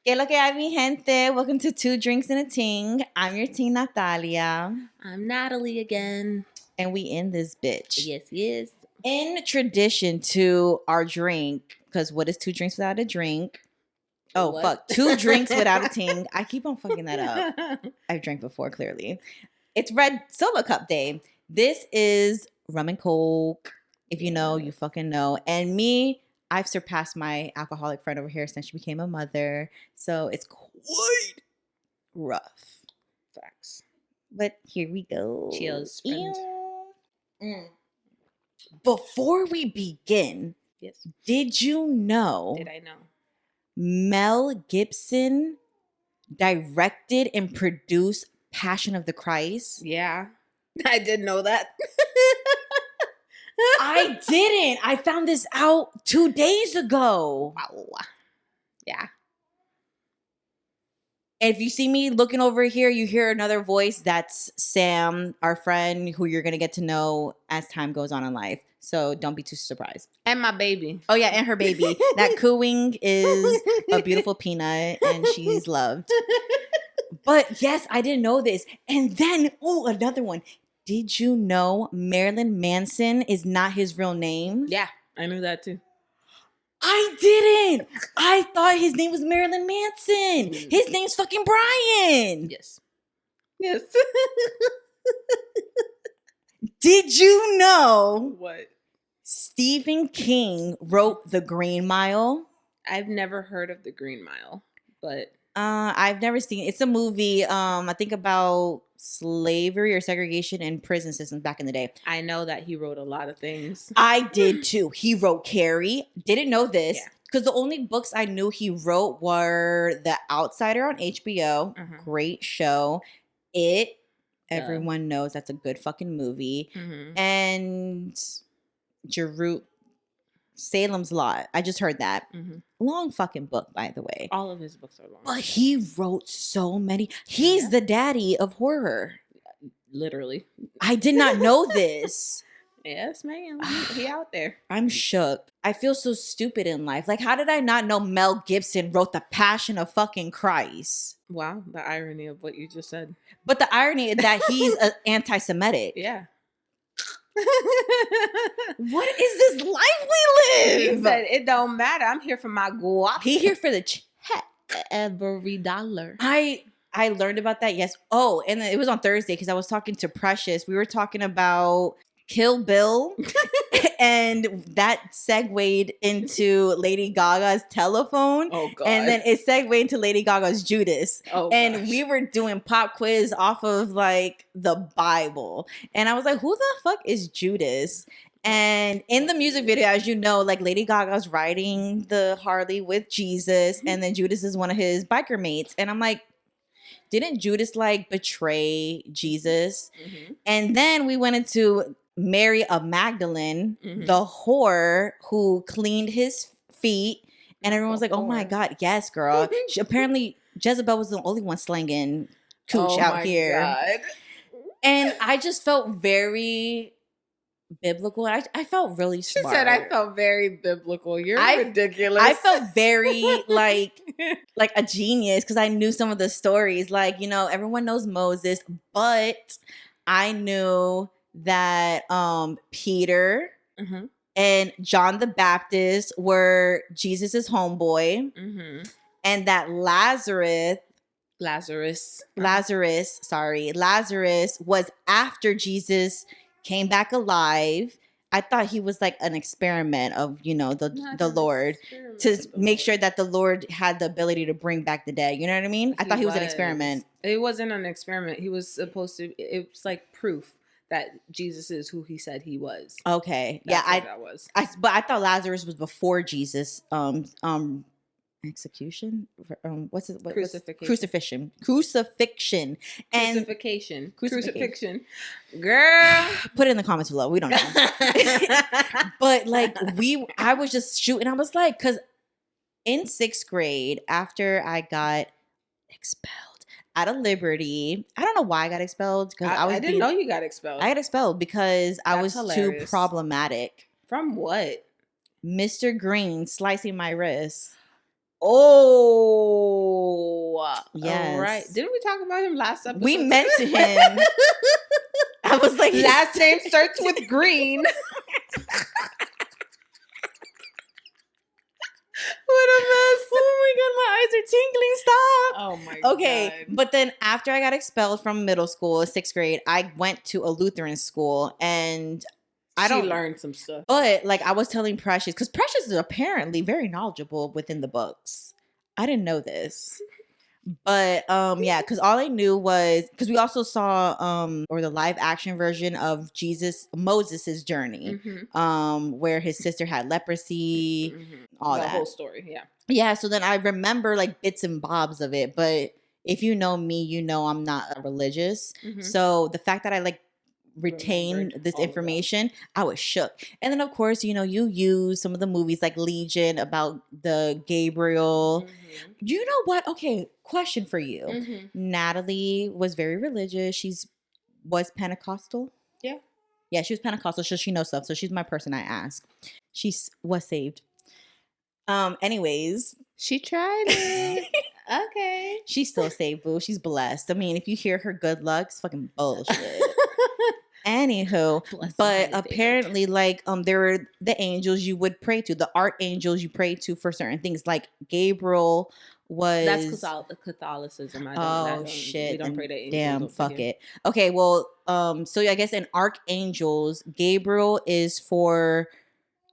Que lo que hay, mi gente? Welcome to Two Drinks and a Ting. I'm your Ting, Nathalia. I'm Natalie again. And we in this bitch. Yes. In tradition to our drink, because what is two drinks without a drink? Oh, What? fuck. Two drinks without a ting. I keep on fucking that up. I've drank before, clearly. It's Red Solo Cup Day. This is rum and coke. If you know, you fucking know. And me, I've surpassed my alcoholic friend over here since she became a mother. So it's quite rough. Facts. But here we go. Cheers, friend. Before we begin, Yes. did you know? Did I know? Mel Gibson directed and produced Passion of the Christ? Yeah. I did know that. I didn't. I found this out 2 days ago. Wow. Yeah. If you see me looking over here, you hear another voice. That's Sam, our friend, who you're going to get to know as time goes on in life. So don't be too surprised. And my baby. Oh, yeah, and her baby. That cooing is a beautiful peanut, and she's loved. But yes, I didn't know this. And then, another one. Did you know Marilyn Manson is not his real name? Yeah, I knew that too. I didn't. I thought his name was Marilyn Manson. His name's fucking Brian. Yes. Did you know What? Stephen King wrote The Green Mile? I've never heard of The Green Mile, but I've never seen it. It's a movie, I think about slavery or segregation in prison systems back in the day. I know that he wrote a lot of things. I did too. He wrote Carrie. Didn't know this because the only books I knew he wrote were The Outsider on HBO. Great show. It. Everyone knows that's a good fucking movie. And Salem's Lot. I just heard that. Long fucking book, by the way. All of his books are long. But he wrote so many. He's the daddy of horror. Literally. I did not know this. Yes, ma'am. He out there. I'm shook. I feel so stupid in life. Like, how did I not know Mel Gibson wrote The Passion of fucking Christ? Wow, the irony of what you just said. But the irony is that he's anti-Semitic. Yeah. What is this life we live? He said, it don't matter. I'm here for my guap. He here for the check. Every dollar. I learned about that. Yes. Oh, and it was on Thursday because I was talking to Precious. We were talking about Kill Bill, and that segued into Lady Gaga's Telephone. Oh, God. And then it segued into Lady Gaga's Judas. Oh, and gosh. we were doing pop quiz off of like the Bible. And I was like, who the fuck is Judas? And in the music video, as you know, like Lady Gaga's riding the Harley with Jesus, and then Judas is one of his biker mates. And I'm like, didn't Judas like betray Jesus? And then we went into Mary of Magdalene, the whore who cleaned his feet. And everyone was like, oh my God, yes, girl. Apparently, Jezebel was the only one slanging cooch out here. God. And I just felt very biblical. I felt really smart. She said I felt very biblical. You're ridiculous. I felt very like a genius because I knew some of the stories. Like, you know, everyone knows Moses, but I knew that Peter and John the Baptist were Jesus's homeboy, and that Lazarus was after Jesus came back alive. I thought he was like an experiment of, you know, the Lord to make sure that the Lord had the ability to bring back the dead. You know what I mean? I thought he was an experiment. It wasn't an experiment. He was supposed to. It was like proof that Jesus is who he said he was. Okay. That's what that was. But I thought Lazarus was before Jesus. Execution. What's it? Crucifixion. Crucifixion. And Crucifixion. Girl, put it in the comments below. We don't know. But like I was just shooting. I was like, because in 6th grade, after I got expelled out of Liberty, I don't know why I got expelled because I didn't know you got expelled. I got expelled because I was hilarious. too problematic. From what? Mr. Green slicing my wrist. Oh, Yes. right. Didn't we talk about him last episode? We mentioned him. I was like, last name starts with green. What a mess. Oh my god, my eyes are tingling. Stop. Oh my Okay, god. but then after I got expelled from middle school, 6th grade, I went to a Lutheran school, and I She don't learned some stuff. But like I was telling Precious, because Precious is apparently very knowledgeable within the books. I didn't know this. But yeah, because all I knew was because we also saw or the live action version of Moses's journey, where his sister had leprosy, all the that whole story. Yeah, so then I remember like bits and bobs of it, but if you know me, you know I'm not religious. So the fact that I like retained this information, I was shook. And then of course, you use some of the movies like Legion about the Gabriel. You know what? Okay, question for you. Natalie was very religious. Was Pentecostal. Yeah, she was Pentecostal, so she knows stuff. So she's my person I ask. She was saved. Anyways, she tried it. Okay. She's still saved, boo. She's blessed. I mean, if you hear her good luck, it's fucking bullshit. Anywho, but apparently, like, there were the angels you would pray to, the archangels you pray to for certain things. Like Gabriel was. That's Catholicism. Shit! We don't pray to angels. Damn, fuck it. Okay, well, so I guess in archangels, Gabriel is for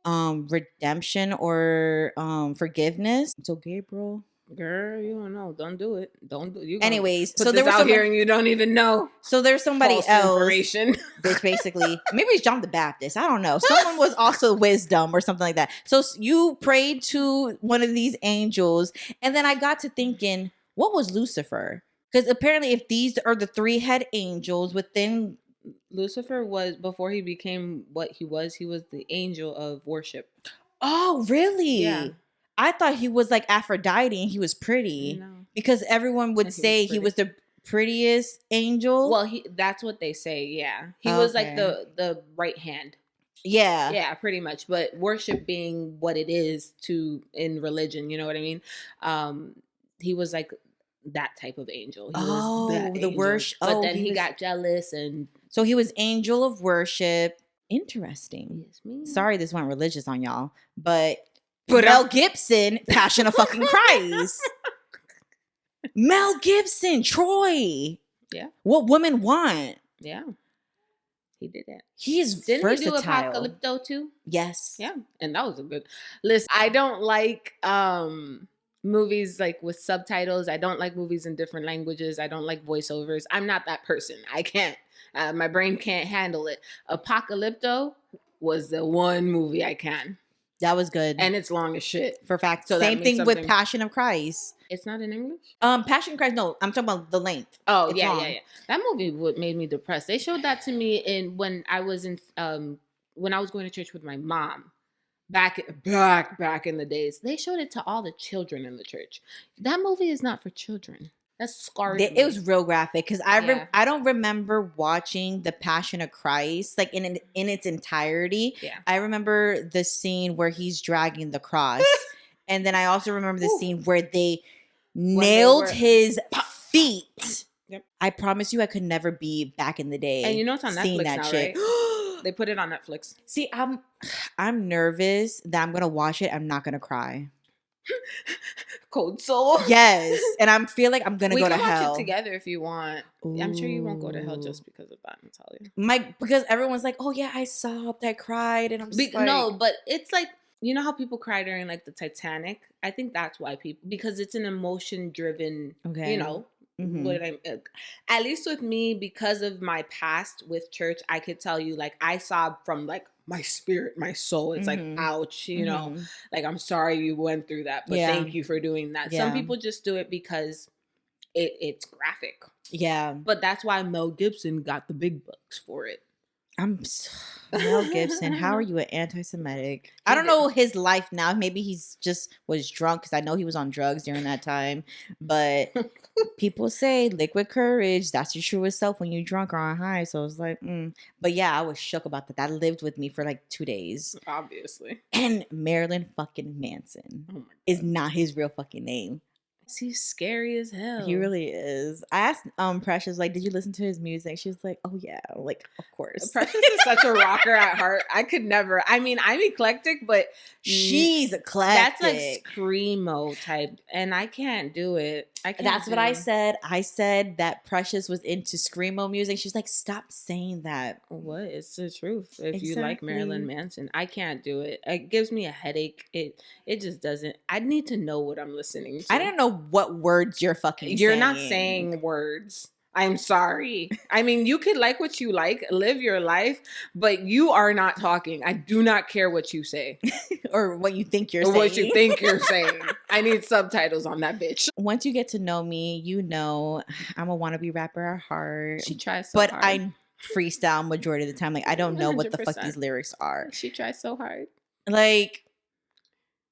redemption or forgiveness. So Gabriel. Girl, you don't know. Don't do it. Don't do it. Anyways, so there was out here and you don't even know. So there's somebody else. Information. Which basically, maybe it's John the Baptist. I don't know. Someone was also wisdom or something like that. So you prayed to one of these angels, and then I got to thinking, what was Lucifer? Because apparently, if these are the 3-head angels within. Lucifer was, before he became what he was the angel of worship. Oh, really? Yeah. I thought he was like Aphrodite and he was pretty. No. Because everyone would say he was the prettiest angel. Well, that's what they say, yeah. He was like the right hand. Yeah. Yeah, pretty much. But worship being what it is in religion, you know what I mean? He was like that type of angel. He was the worship. But then he got jealous and... So he was angel of worship. Interesting. Yes, me. Sorry this went religious on y'all. But Mel Gibson, Passion of fucking Christ. Mel Gibson, Troy. Yeah. What women want. Yeah. He did that. He is versatile. Didn't he do Apocalypto too? Yes. Yeah. And that was a good list. I don't like movies like with subtitles. I don't like movies in different languages. I don't like voiceovers. I'm not that person. I can't. My brain can't handle it. Apocalypto was the one movie I can. That was good. And it's long as shit. For fact. So same thing with Passion of Christ. It's not in English? Passion of Christ, no. I'm talking about the length. Oh, it's yeah. That movie made me depressed. They showed that to me when I was when I was going to church with my mom. Back in the days. They showed it to all the children in the church. That movie is not for children. That's scarred me. It was real graphic because I don't remember watching the Passion of Christ like in its entirety. Yeah. I remember the scene where he's dragging the cross, and then I also remember the scene where they nailed his feet. Yep. I promise you, I could never be back in the day. And you know it's on Netflix now, shit. Right? They put it on Netflix. See, I'm nervous that I'm gonna watch it. I'm not gonna cry. Cold soul. Yes, and I feel like I'm gonna go to hell. We can watch it together if you want. Ooh. I'm sure you won't go to hell just because of that, Nathalia. Because everyone's like, "Oh yeah, I sobbed, I cried," and I'm just like, no, but it's like, you know how people cry during like the Titanic? I think that's why because it's an emotion driven. Okay. You know. Mm-hmm. At least with me, because of my past with church, I could tell you like I sob from like my spirit, my soul. It's like ouch, you know, like I'm sorry you went through that, but thank you for doing that. Some people just do it because it's graphic. Yeah, but that's why Mel Gibson got the big bucks for it. Mel Gibson. How are you an anti-Semitic? I don't know his life now. Maybe he's just was drunk because I know he was on drugs during that time. But people say liquid courage. That's your truest self when you're drunk or on high. So I was like, But yeah, I was shook about that. That lived with me for like 2 days. Obviously. And Marilyn fucking Manson is not his real fucking name. He's scary as hell. He really is. I asked Precious, like, did you listen to his music? She was like, oh yeah, like, of course. Precious is such a rocker at heart. I could never. I mean, I'm eclectic, but she's eclectic. That's like screamo type, and I can't do it. That's what I said. I said that Precious was into screamo music. She's like, stop saying that. What? It's the truth. If you like Marilyn Manson, I can't do it. It gives me a headache. It just doesn't. I need to know what I'm listening to. I don't know what words you're fucking You're saying. not saying words. I'm sorry. I mean, you could like what you like, live your life, but you are not talking. I do not care what you say. Or what you think you're or saying. What you think you're saying. I need subtitles on that bitch. Once you get to know me, you know I'm a wannabe rapper at heart. She tries so hard. But I freestyle majority of the time. Like, I don't know 100%. What the fuck these lyrics are. She tries so hard. Like,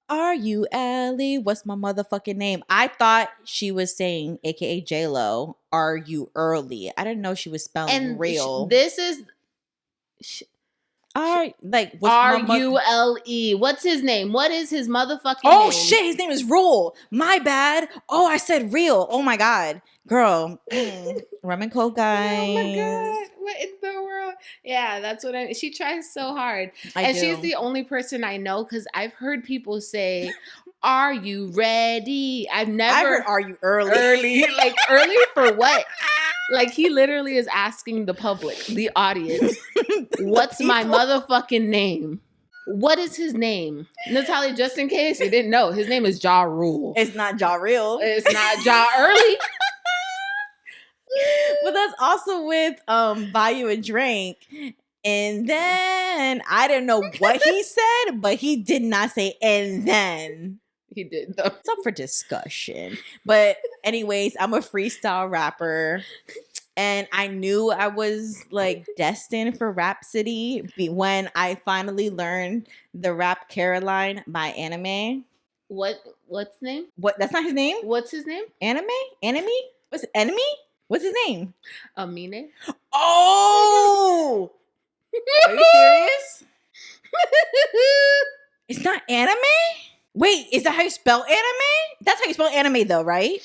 are you Ellie? What's my motherfucking name? I thought she was saying, aka J-Lo, are you early? I didn't know she was spelling real. This is... R-U-L-E. What's his name? What is his motherfucking name? Oh shit, his name is Rule. My bad. Oh, I said real. Oh my god. Girl. Rum and Coke, guys. Oh my god. What in the world? Yeah, that's what I... She tries so hard. And she's the only person I know because I've heard people say, are you ready? I've never... I heard, are you early? Early? Like, early for what? Like, he literally is asking the public, the audience, what's my motherfucking name? What is his name? Nathalia, just in case you didn't know, his name is Ja Rule. It's not Ja Real. It's not Ja Early. But that's also with Buy You a Drink. And then I didn't know what he said, but he did not say and then. He did though. It's up for discussion. But anyways, I'm a freestyle rapper. And I knew I was like destined for Rhapsody when I finally learned the rap Caroline by Anime. What's his name? What? That's not his name? What's his name? Anime? What's enemy? What's his name? Amine. Oh! Are you serious? It's not anime? Wait, is that how you spell anime? That's how you spell anime though, right?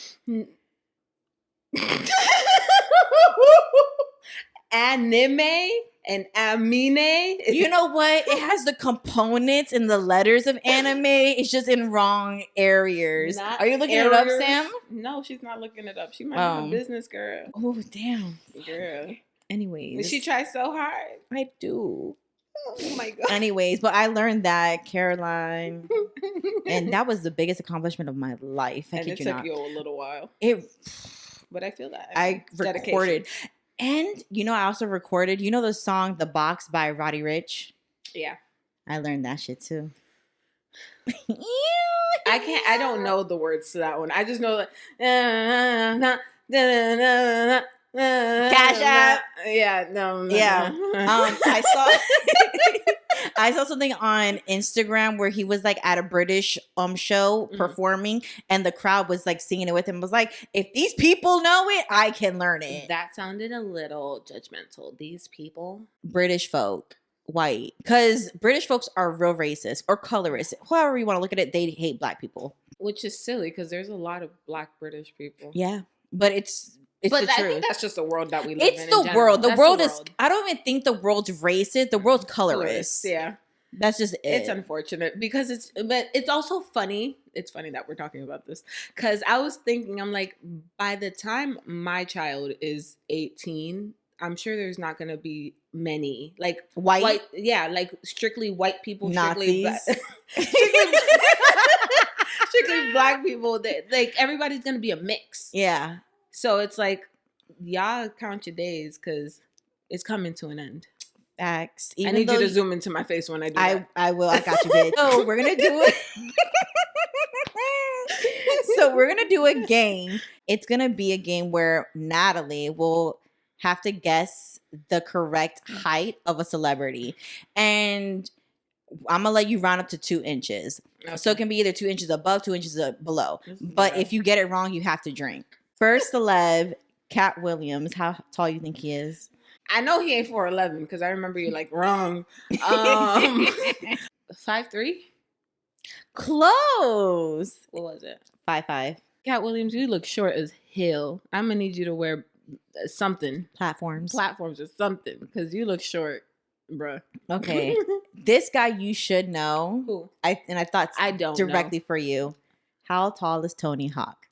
Anime and amine. You know what? It has the components and the letters of anime. It's just in wrong areas. Are you looking it up, Sam? No, she's not looking it up. She might have a business, girl. Oh, damn. Girl. Anyways. She tries so hard. I do. Oh my god. Anyways, but I learned that Caroline, and that was the biggest accomplishment of my life. And it took you a little while. But I feel that. I recorded. And, I also recorded, the song The Box by Roddy Ricch? Yeah. I learned that shit too. I don't know the words to that one. I just know that. Cash App. Yeah, no. Yeah. I saw something on Instagram where he was like at a British show performing, and the crowd was like singing it with him. It was like, if these people know it, I can learn it. That sounded a little judgmental. These people, British folk, white, because British folks are real racist or colorist. However you want to look at it, they hate black people, which is silly because there's a lot of black British people. Yeah, but it's but the truth. I think that's just the world that we live in. It's the world. The world is. I don't even think the world's racist. The world's colorist. Yeah, that's just it. It's unfortunate because but it's also funny. It's funny that we're talking about this because I was thinking, I'm like, by the time my child is 18, I'm sure there's not going to be many like white, yeah, like strictly white people, Nazis. Strictly black people. That like everybody's going to be a mix. Yeah. So it's like, y'all count your days because it's coming to an end. Facts. I need you to zoom into my face when I do that. I will. I got you, bitch. So we're going to do it. So we're going to do a game. It's going to be a game where Natalie will have to guess the correct height of a celebrity. And I'm gonna let you round up to 2 inches. Okay. So it can be either 2 inches above, 2 inches below. But if you get it wrong, you have to drink. First celeb, Cat Williams. How tall you think he is? I know he ain't 4'11" because I remember you like wrong. 5'3". Close. What was it? 5'5". Cat Williams, you look short as hell. I'm gonna need you to wear something. Platforms or something because you look short, bruh. Okay. This guy you should know. Who? I thought I don't directly know. For you. How tall is Tony Hawk?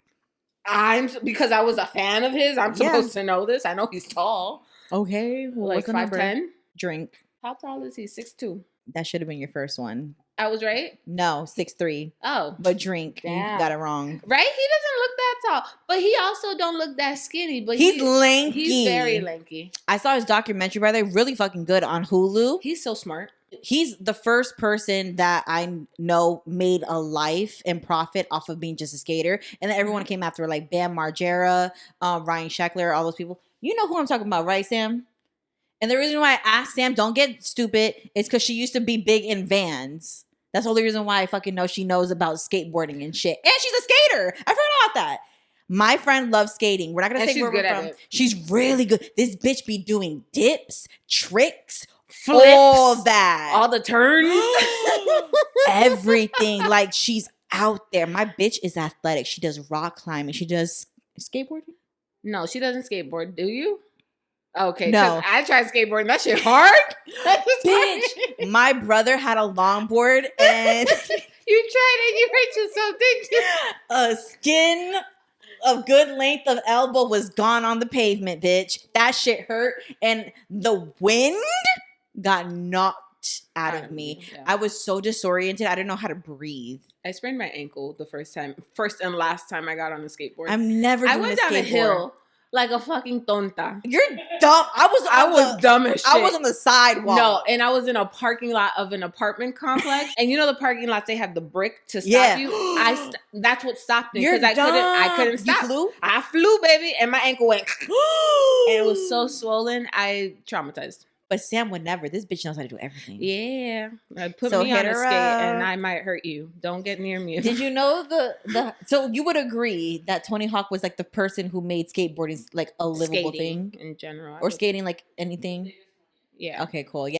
Because I was a fan of his. I'm supposed to know this. I know he's tall. Okay, well, like 5'10". Drink. How tall is he? 6'2". That should have been your first one. I was right? No, 6'3". Oh. But drink. Damn. You got it wrong. Right? He doesn't look that tall. But he also don't look that skinny. But he's lanky. He's very lanky. I saw his documentary, by the way, really fucking good on Hulu. He's so smart. He's the first person that I know made a life and profit off of being just a skater. And then everyone came after, like Bam Margera, Ryan Sheckler, all those people. You know who I'm talking about, right, Sam? And the reason why I asked Sam, don't get stupid, is because she used to be big in Vans. That's the only reason why I fucking know she knows about skateboarding and shit. And she's a skater. I forgot about that. My friend loves skating. We're not going to say where we're from. She's really good. This bitch be doing dips, tricks, flips, all that. All the turns. Everything. Like, she's out there. My bitch is athletic. She does rock climbing. She does skateboarding? No, she doesn't skateboard. Do you? Okay, no. I tried skateboarding. That shit hard. Bitch, my brother had a longboard and you tried it. You hurt yourself, didn't you? A skin of good length of elbow was gone on the pavement, bitch. That shit hurt, and the wind got knocked out of me. Yeah. I was so disoriented. I didn't know how to breathe. I sprained my ankle the first and last time I got on a skateboard. I'm never. I went down a hill. Like a fucking tonta. You're dumb. I was dumb as shit. I was on the sidewalk. No, and I was in a parking lot of an apartment complex. And you know the parking lots, they have the brick to stop you? That's what stopped me. Because I couldn't stop. You flew? I flew, baby, and my ankle went. And it was so swollen, I traumatized. But Sam would never. This bitch knows how to do everything. Yeah. Put me on a skate and I might hurt you. Don't get near me. Did you know so you would agree that Tony Hawk was like the person who made skateboarding like a livable thing? In general. Or skating like anything? Yeah. Okay, cool. Yeah.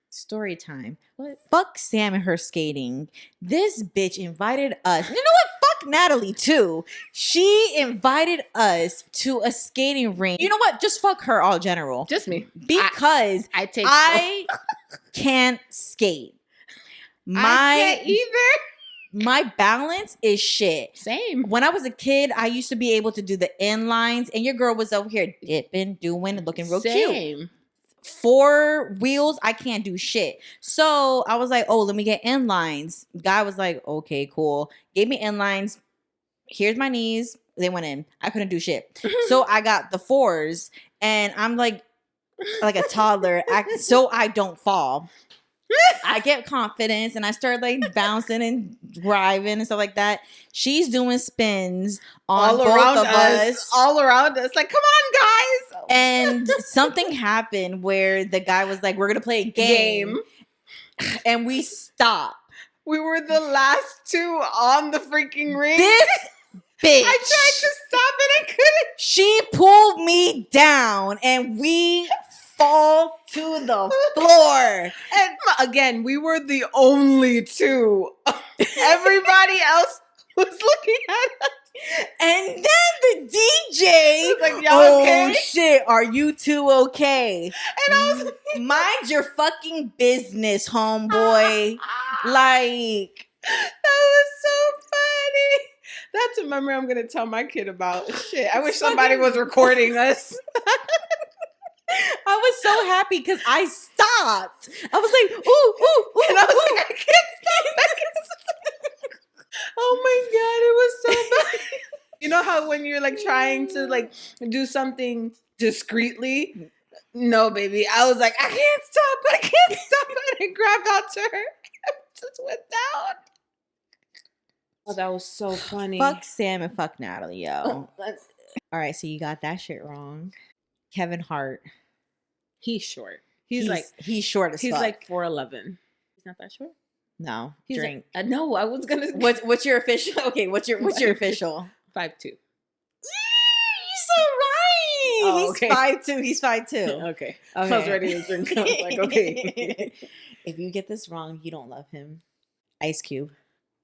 Story time. What? Fuck Sam and her skating. This bitch invited us. You know what? Fuck Natalie too. She invited us to a skating rink. You know what? Just fuck her all general. Just me. Because I can't skate. I can't either. My balance is shit. Same. When I was a kid, I used to be able to do the inlines, and your girl was over here dipping, doing, and looking real cute. 4 wheels, I can't do shit. So I was like, oh, let me get inlines. Guy was like, okay, cool. Gave me inlines. Here's my knees. They went in. I couldn't do shit. So I got the 4s, and I'm like a toddler, so I don't fall. I get confidence and I start like bouncing and driving and stuff like that. She's doing spins on both of us. All around us. Like, come on, guys. And something happened where the guy was like, we're going to play a game. And we stopped. We were the last 2 on the freaking ring. This bitch. I tried to stop it. I couldn't. She pulled me down and we fall to the floor. And again, we were the only 2. Everybody else was looking at us. And then the DJ was like, y'all okay? Shit, are you 2 okay? And I was like, mind your fucking business, homeboy. Like, that was so funny. That's a memory I'm gonna tell my kid about. Shit, I wish somebody was recording us. I was so happy because I stopped. I was like, ooh. And I was like, I can't stop. Oh my God, it was so bad. You know how when you're like trying to like do something discreetly? No, baby. I was like, I can't stop. And I grabbed onto her. I just went down. Oh, that was so funny. Fuck Sam and fuck Natalie, yo. All right, so you got that shit wrong. Kevin Hart. He's short. He's short as fuck. He's like 4'11". He's not that short. No, he's drink. No, I was gonna. What's your official? Okay, what's your official? 5'2". You're so right. Oh, okay. He's 5'2". Okay. I was ready to drink. I was like, okay. If you get this wrong, you don't love him. Ice Cube.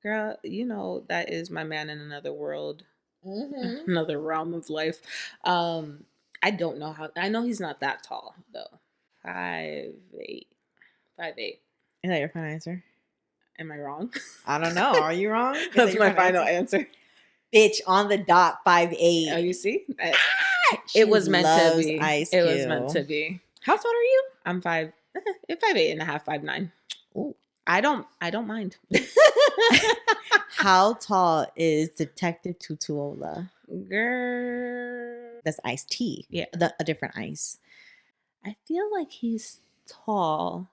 Girl, you know that is my man in another world, another realm of life. I don't know how. I know he's not that tall though. 5'8". 5'8". Is that your final answer? Am I wrong? I don't know. Are you wrong? That's my final answer. Bitch, on the dot, 5'8". Oh, you see? It was meant to be. Ice Cube. It was meant to be. How tall are you? I'm 5'8 and a half, 5'9". Ooh. I don't mind. How tall is Detective Tutuola? Girl. That's Ice-T. Yeah. A different ice. I feel like he's tall,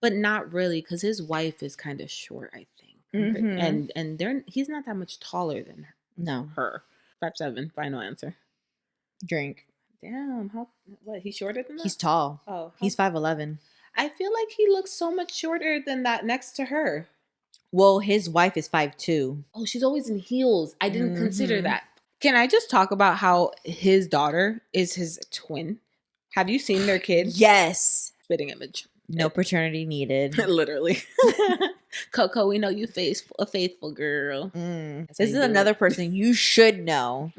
but not really, because his wife is kind of short, I think. Mm-hmm. And he's not that much taller than her. No. Her. 5'7", final answer. Drink. Damn. He's shorter than that? He's tall. Oh. He's 5'11". I feel like he looks so much shorter than that next to her. Well, his wife is 5'2". Oh, she's always in heels. I didn't consider that. Can I just talk about how his daughter is his twin? Have you seen their kid? Yes. Spitting image. No paternity needed. Literally. Coco, we know you a faithful girl. This is another person you should know.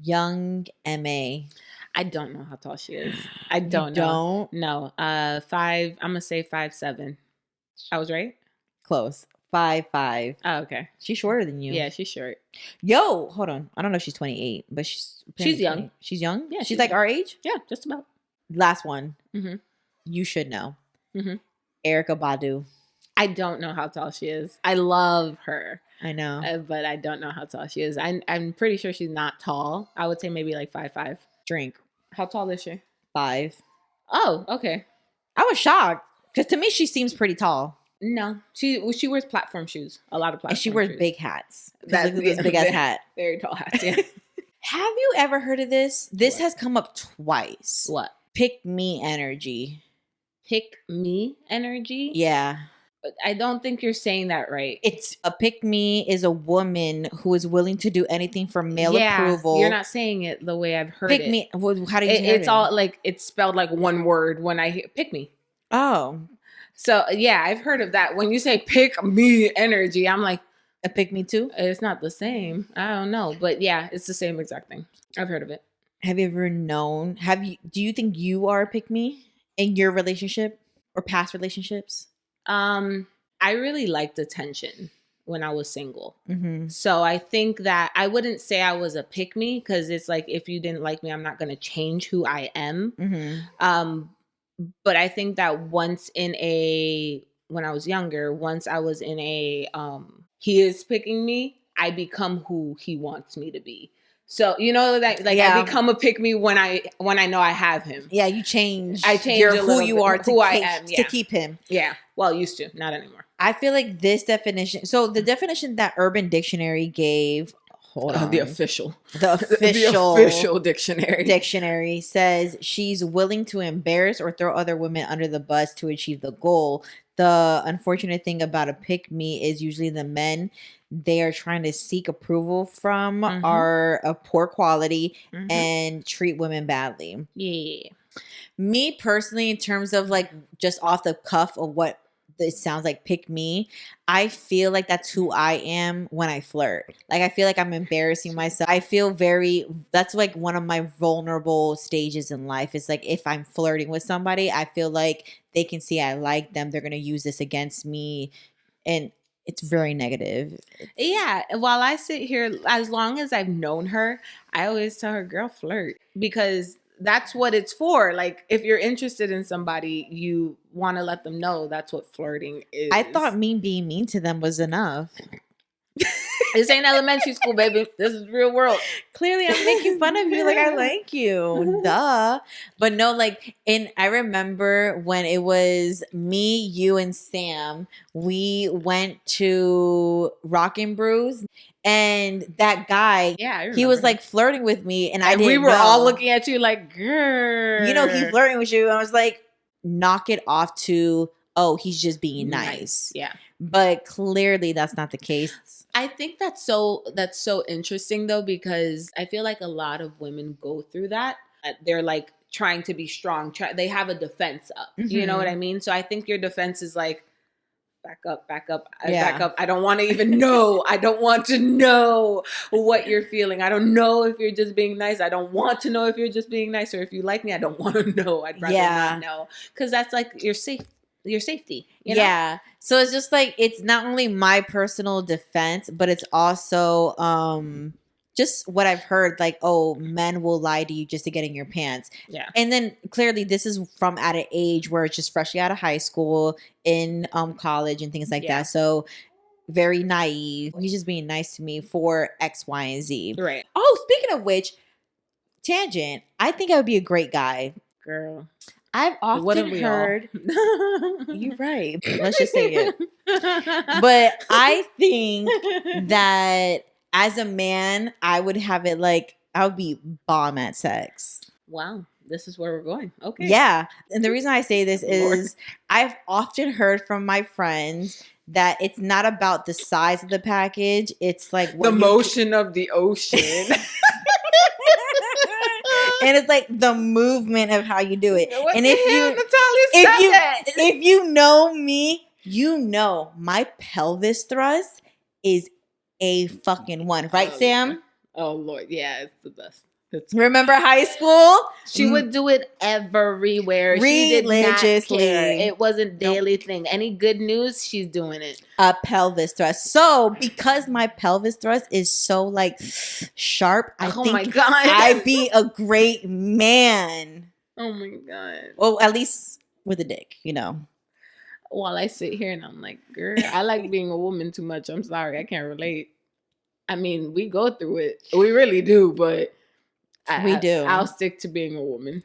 Young M.A. I don't know how tall she is. I don't know. No. 5. I'm gonna say 5'7". I was right. Close. 5'5". Oh, okay. She's shorter than you. Yeah, she's short. Yo, hold on. I don't know if she's 28, but she's young. She's young. Yeah, she's like our age. Yeah, just about. Last one. You should know. Erykah Badu. I don't know how tall she is. I love her. I know, but I don't know how tall she is. I'm pretty sure she's not tall. I would say maybe like 5'5". Drink. How tall is she? 5. Oh, okay. I was shocked because to me she seems pretty tall. No, she wears platform shoes. A lot of platform. And she wears big hats. Look at this big ass hat. Very tall hats. Yeah. Have you ever heard of this? This has come up twice. What? Pick me energy. Pick me energy? Yeah. I don't think you're saying that right. It's a pick me is a woman who is willing to do anything for male approval. You're not saying it the way I've heard pick it. Me. Well, how do you hear it? It's all like it's spelled like one word when I hear pick me. Oh. So yeah, I've heard of that. When you say pick me energy, I'm like, a pick me too? It's not the same. I don't know. But yeah, it's the same exact thing. I've heard of it. Have you ever known? Do you think you are a pick me in your relationship or past relationships? I really liked attention when I was single. So I think that I wouldn't say I was a pick me, because it's like, if you didn't like me, I'm not going to change who I am. But I think that when I was younger, once I was in he is picking me, I become who he wants me to be. So, you know, that like I become a pick me when I know I have him. Yeah, you change. I change who you are to I am to keep him. Yeah. Well, used to, not anymore. I feel like this definition. So the definition that Urban Dictionary gave. Hold on. The official dictionary says she's willing to embarrass or throw other women under the bus to achieve the goal. The unfortunate thing about a pick me is usually the men they are trying to seek approval from are of poor quality and treat women badly. Yeah. Me personally, in terms of like just off the cuff of what it sounds like pick me, I feel like that's who I am when I flirt. Like I feel like I'm embarrassing myself. I feel that's like one of my vulnerable stages in life. It's like if I'm flirting with somebody, I feel like they can see I like them. They're going to use this against me. And it's very negative. Yeah. While I sit here, as long as I've known her, I always tell her, girl, flirt. Because that's what it's for. Like, if you're interested in somebody, you want to let them know that's what flirting is. I thought me being mean to them was enough. This ain't elementary school, baby. This is real world. Clearly, I'm making fun of you. Like, I like you. Duh. But no, like, I remember when it was me, you, and Sam, we went to Rock and Brews. And that guy, he was like flirting with me. And I didn't we were know. all looking at you like, girl. You know, he's flirting with you. And I was like, knock it off to, oh, he's just being nice. Yeah. But clearly that's not the case. I think that's so interesting though, because I feel like a lot of women go through that. They're like trying to be strong. They have a defense up. Mm-hmm. You know what I mean? So I think your defense is like, back up. Back up. I don't want to even know. I don't want to know what you're feeling. I don't know if you're just being nice. I don't want to know if you're just being nice, or if you like me, I don't want to know. I'd rather not know. Because that's like your safety. You know? Yeah. So it's just like, it's not only my personal defense, but it's also just what I've heard, like, oh, men will lie to you just to get in your pants. Yeah. And then clearly this is from at an age where it's just freshly out of high school, in college and things like that. So very naive. He's just being nice to me for X, Y, and Z. Right. Oh, speaking of which, tangent, I think I would be a great guy. Girl. I've often heard. You're right. Let's just say it. But I think that as a man, I would have it like, I would be bomb at sex. Wow. This is where we're going. Okay. Yeah. And the reason I say this is I've often heard from my friends that it's not about the size of the package. It's like the motion of the ocean. And it's like the movement of how you do it. What and the if hell, you Nathalia, if you know me, you know my pelvis thrust is a fucking one, right, Sam? Oh Lord, yeah, it's the best. Remember high school? She would do it everywhere. Religiously. She did not care. It was a daily thing. Any good news, she's doing it. A pelvis thrust. So because my pelvis thrust is so like sharp, I think my God. I'd be a great man. Oh my God. Well, at least with a dick, you know. While I sit here and I'm like, girl, I like being a woman too much. I'm sorry, I can't relate. I mean, we go through it. We really do, but we do. I'll stick to being a woman.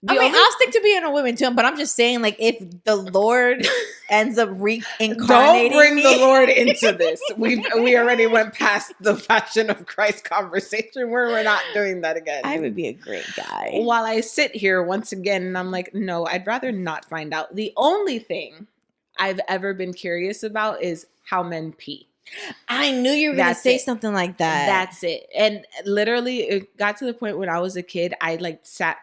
I'll stick to being a woman too, but I'm just saying, like, if the Lord ends up reincarnating don't bring me. the Lord into this. We already went past the Passion of Christ conversation. We're not doing that again. I would be a great guy. While I sit here once again, and I'm like, no, I'd rather not find out. The only thing I've ever been curious about is how men pee. I knew you were going to say something like that. That's it. And literally, it got to the point when I was a kid, I like sat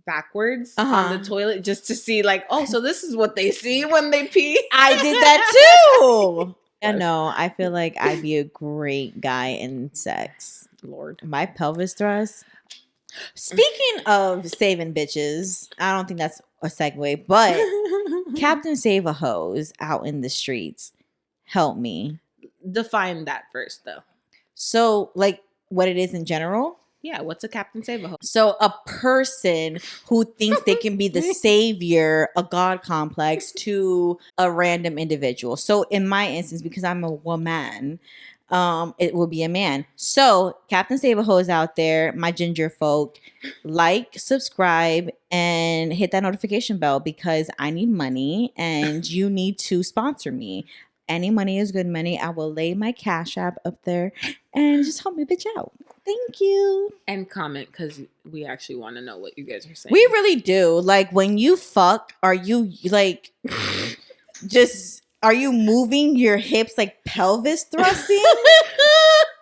backwards on the toilet just to see, like, oh, so this is what they see when they pee. I did that too. I know. I feel like I'd be a great guy in sex. Lord. My pelvis thrust. Speaking of saving bitches, I don't think that's a segue, but Captain Save a Hose out in the streets. Help me. Define that first, though. So, like, what it is in general? Yeah, what's a Captain Save a Hose? So, a person who thinks they can be the savior, a God complex, to a random individual. So, in my instance, because I'm a woman, it will be a man. So, Captain Save a Hose out there, my ginger folk, like, subscribe, and hit that notification bell because I need money and you need to sponsor me. Any money is good money. I will lay my Cash App up there and just help me bitch out. Thank you. And comment, because we actually want to know what you guys are saying. We really do. Like, when you fuck, are you like just, are you moving your hips like pelvis thrusting?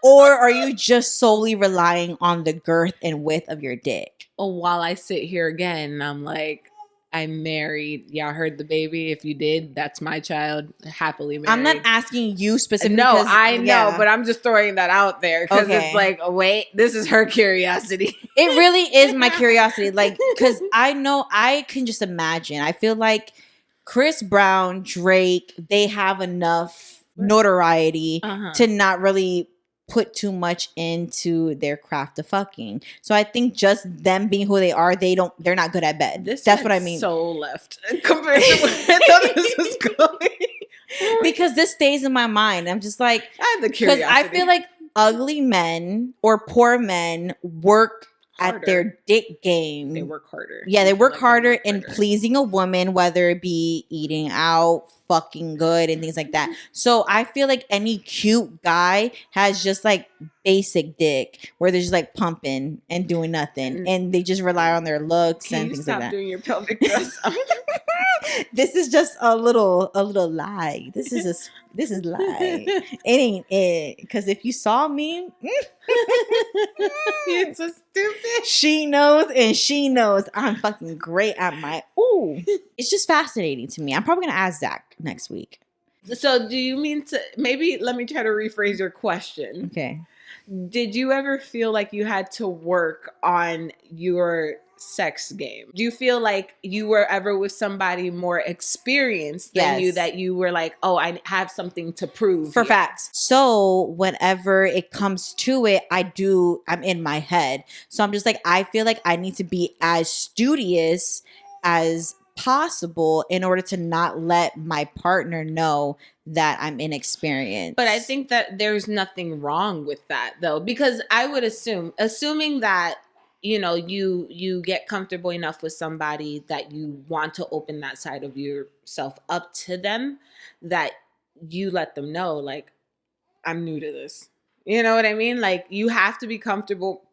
Or are you just solely relying on the girth and width of your dick? Oh, while I sit here again, I'm like, I'm married. Y'all heard the baby. If you did, that's my child. Happily married. I'm not asking you specifically. No, I know, but I'm just throwing that out there because it's like, oh, wait, this is her curiosity. It really is my curiosity. Like, because I know I can just imagine. I feel like Chris Brown, Drake, they have enough notoriety to not really put too much into their craft of fucking. So I think just them being who they are, they're not good at bed. That's what I mean. So left compared to where I thought this was going. Because this stays in my mind. I'm just like, I have the because curiosity. I feel like ugly men or poor men work harder. at their dick game. They work harder. Yeah, they work harder in pleasing a woman, whether it be eating out, fucking good, and things like that. So I feel like any cute guy has just like basic dick where they're just like pumping and doing nothing, and they just rely on their looks and things like that. Can you stop doing your pelvic thrust? This is just a little lie. This is lie. It ain't it. Because if you saw me, you're so stupid. She knows, and she knows I'm fucking great at my. Ooh, it's just fascinating to me. I'm probably gonna ask Zach next week. So, do you mean to? Maybe let me try to rephrase your question. Okay. Did you ever feel like you had to work on your sex game? Do you feel like you were ever with somebody more experienced than you, that you were like, oh, I have something to prove for facts? So whenever it comes to it, I'm in my head. So I'm just like, I feel like I need to be as studious as possible in order to not let my partner know that I'm inexperienced. But I think that there's nothing wrong with that, though, because I would assuming that, you know, you get comfortable enough with somebody that you want to open that side of yourself up to them, that you let them know, like, I'm new to this. You know what I mean? Like, you have to be comfortable,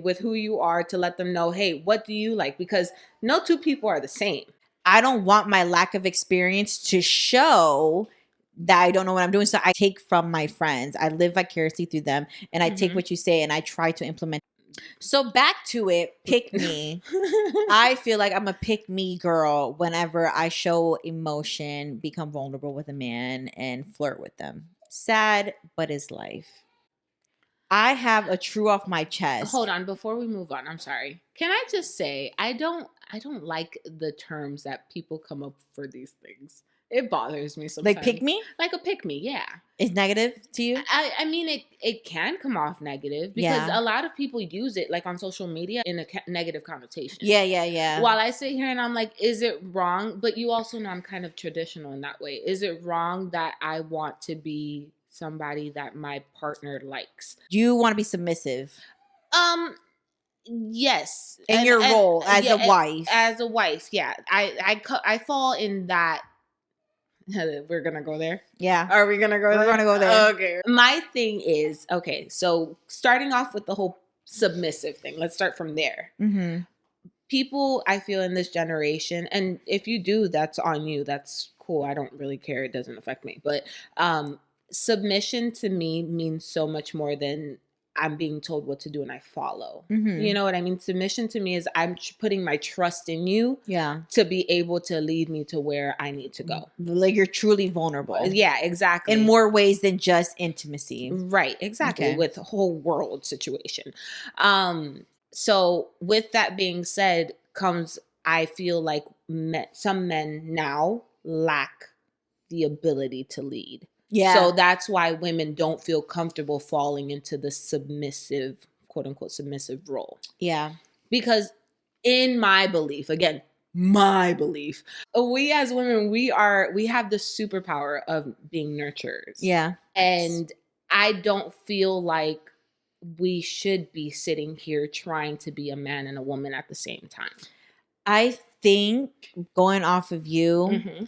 with who you are to let them know, hey, what do you like? Because no two people are the same. I don't want my lack of experience to show that I don't know what I'm doing. So I take from my friends. I live vicariously through them, and I take what you say and I try to implement. So back to it, pick me. I feel like I'm a pick me girl whenever I show emotion, become vulnerable with a man, and flirt with them. Sad, but it's life. I have a true off my chest. Hold on, before we move on, I'm sorry. Can I just say I don't like the terms that people come up for these things. It bothers me sometimes. Like pick me? Like a pick me, yeah. It's negative to you? I mean, it can come off negative because a lot of people use it like on social media in a negative connotation. Yeah. While I sit here and I'm like, is it wrong? But you also know I'm kind of traditional in that way. Is it wrong that I want to be somebody that my partner likes? You want to be submissive? Yes. In your role as a wife. As a wife, yeah. I fall in that. We're gonna go there. Yeah. Are we gonna go there? We're gonna go there. Okay. My thing is, okay, so starting off with the whole submissive thing. Let's start from there. Mm-hmm. People, I feel, in this generation, and if you do, that's on you. That's cool. I don't really care. It doesn't affect me. But submission to me means so much more than I'm being told what to do and I follow. Mm-hmm. You know what I mean? Submission to me is I'm putting my trust in you to be able to lead me to where I need to go. Like you're truly vulnerable. Yeah, exactly. In more ways than just intimacy. Right, exactly. Okay. With the whole world situation. So with that being said comes, I feel like some men now lack the ability to lead. Yeah. So that's why women don't feel comfortable falling into the submissive, quote unquote, submissive role. Yeah. Because in my belief, again, my belief, we as women, we have the superpower of being nurturers. Yeah. And I don't feel like we should be sitting here trying to be a man and a woman at the same time. I think going off of you,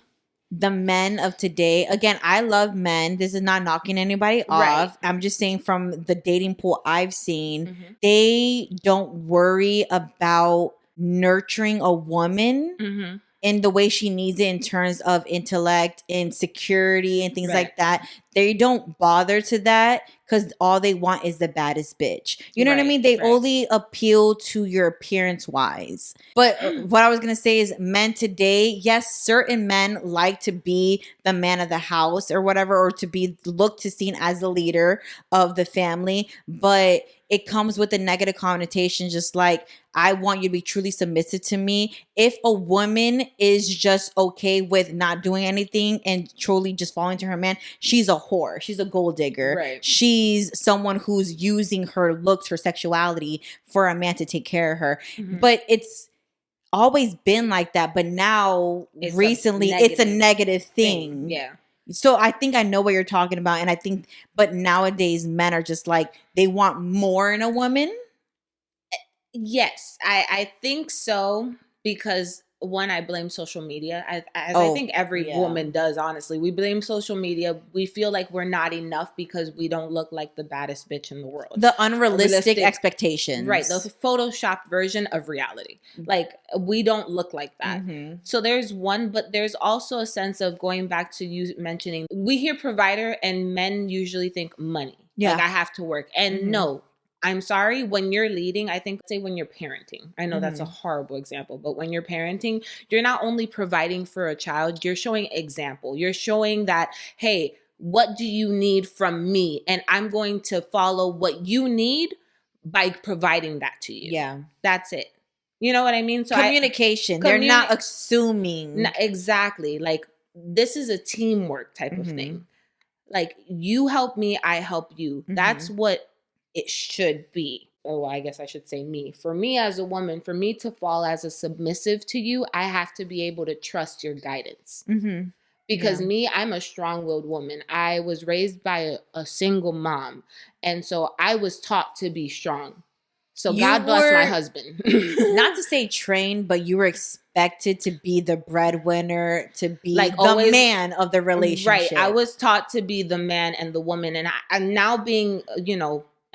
the men of today, again, I love men. This is not knocking anybody off. I'm just saying from the dating pool I've seen, they don't worry about nurturing a woman in the way she needs it in terms of intellect and security and things like that. They don't bother to that because all they want is the baddest bitch. You know what I mean? They only appeal to your appearance wise. But what I was going to say is men today, yes, certain men like to be the man of the house or whatever, or to be looked to seen as the leader of the family. But it comes with a negative connotation, just like, I want you to be truly submissive to me. If a woman is just okay with not doing anything and truly just falling to her man, she's a whore. She's a gold digger. Right. She's someone who's using her looks, her sexuality for a man to take care of her. But it's always been like that. But now, recently, it's a negative thing. Yeah. So I think I know what you're talking about. And I think, but nowadays men are just like, they want more in a woman. Yes, I think so, because one, I blame social media, I think every woman does, honestly. We blame social media. We feel like we're not enough because we don't look like the baddest bitch in the world. The unrealistic expectations. Right, the photoshopped version of reality. Like, we don't look like that. So there's one, but there's also a sense of, going back to you mentioning, we hear provider and men usually think money. Like, I have to work. And no, I'm sorry, when you're leading, I think, say when you're parenting, I know that's a horrible example, but when you're parenting, you're not only providing for a child, you're showing example. You're showing that, hey, what do you need from me? And I'm going to follow what you need by providing that to you. Yeah. That's it. You know what I mean? So communication. They're not assuming. Exactly. Like, this is a teamwork type of thing. Like, you help me, I help you. That's what it should be. Oh, I guess I should say me. For me as a woman, for me to fall as a submissive to you, I have to be able to trust your guidance. Because me, I'm a strong-willed woman. I was raised by a single mom. And so I was taught to be strong. So God bless my husband. Not to say trained, but you were expected to be the breadwinner, to be like the man of the relationship. Right. I was taught to be the man and the woman. And I'm now being,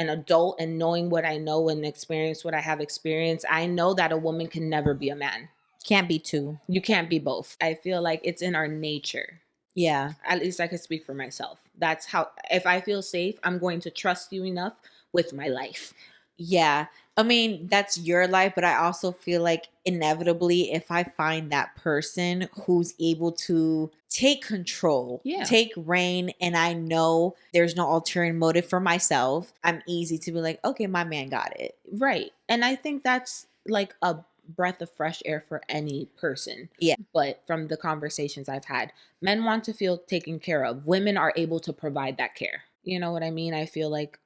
an adult and knowing what I know and experience what I have experienced, I know that a woman can never be a man. Can't be two. You can't be both. I feel like it's in our nature. Yeah. At least I can speak for myself. That's how, if I feel safe, I'm going to trust you enough with my life. Yeah. I mean, that's your life, but I also feel like inevitably, if I find that person who's able to take control, take reign, and I know there's no ulterior motive for myself, I'm easy to be like, okay, my man got it. Right. And I think that's like a breath of fresh air for any person. Yeah. But from the conversations I've had, men want to feel taken care of. Women are able to provide that care. You know what I mean? I feel like,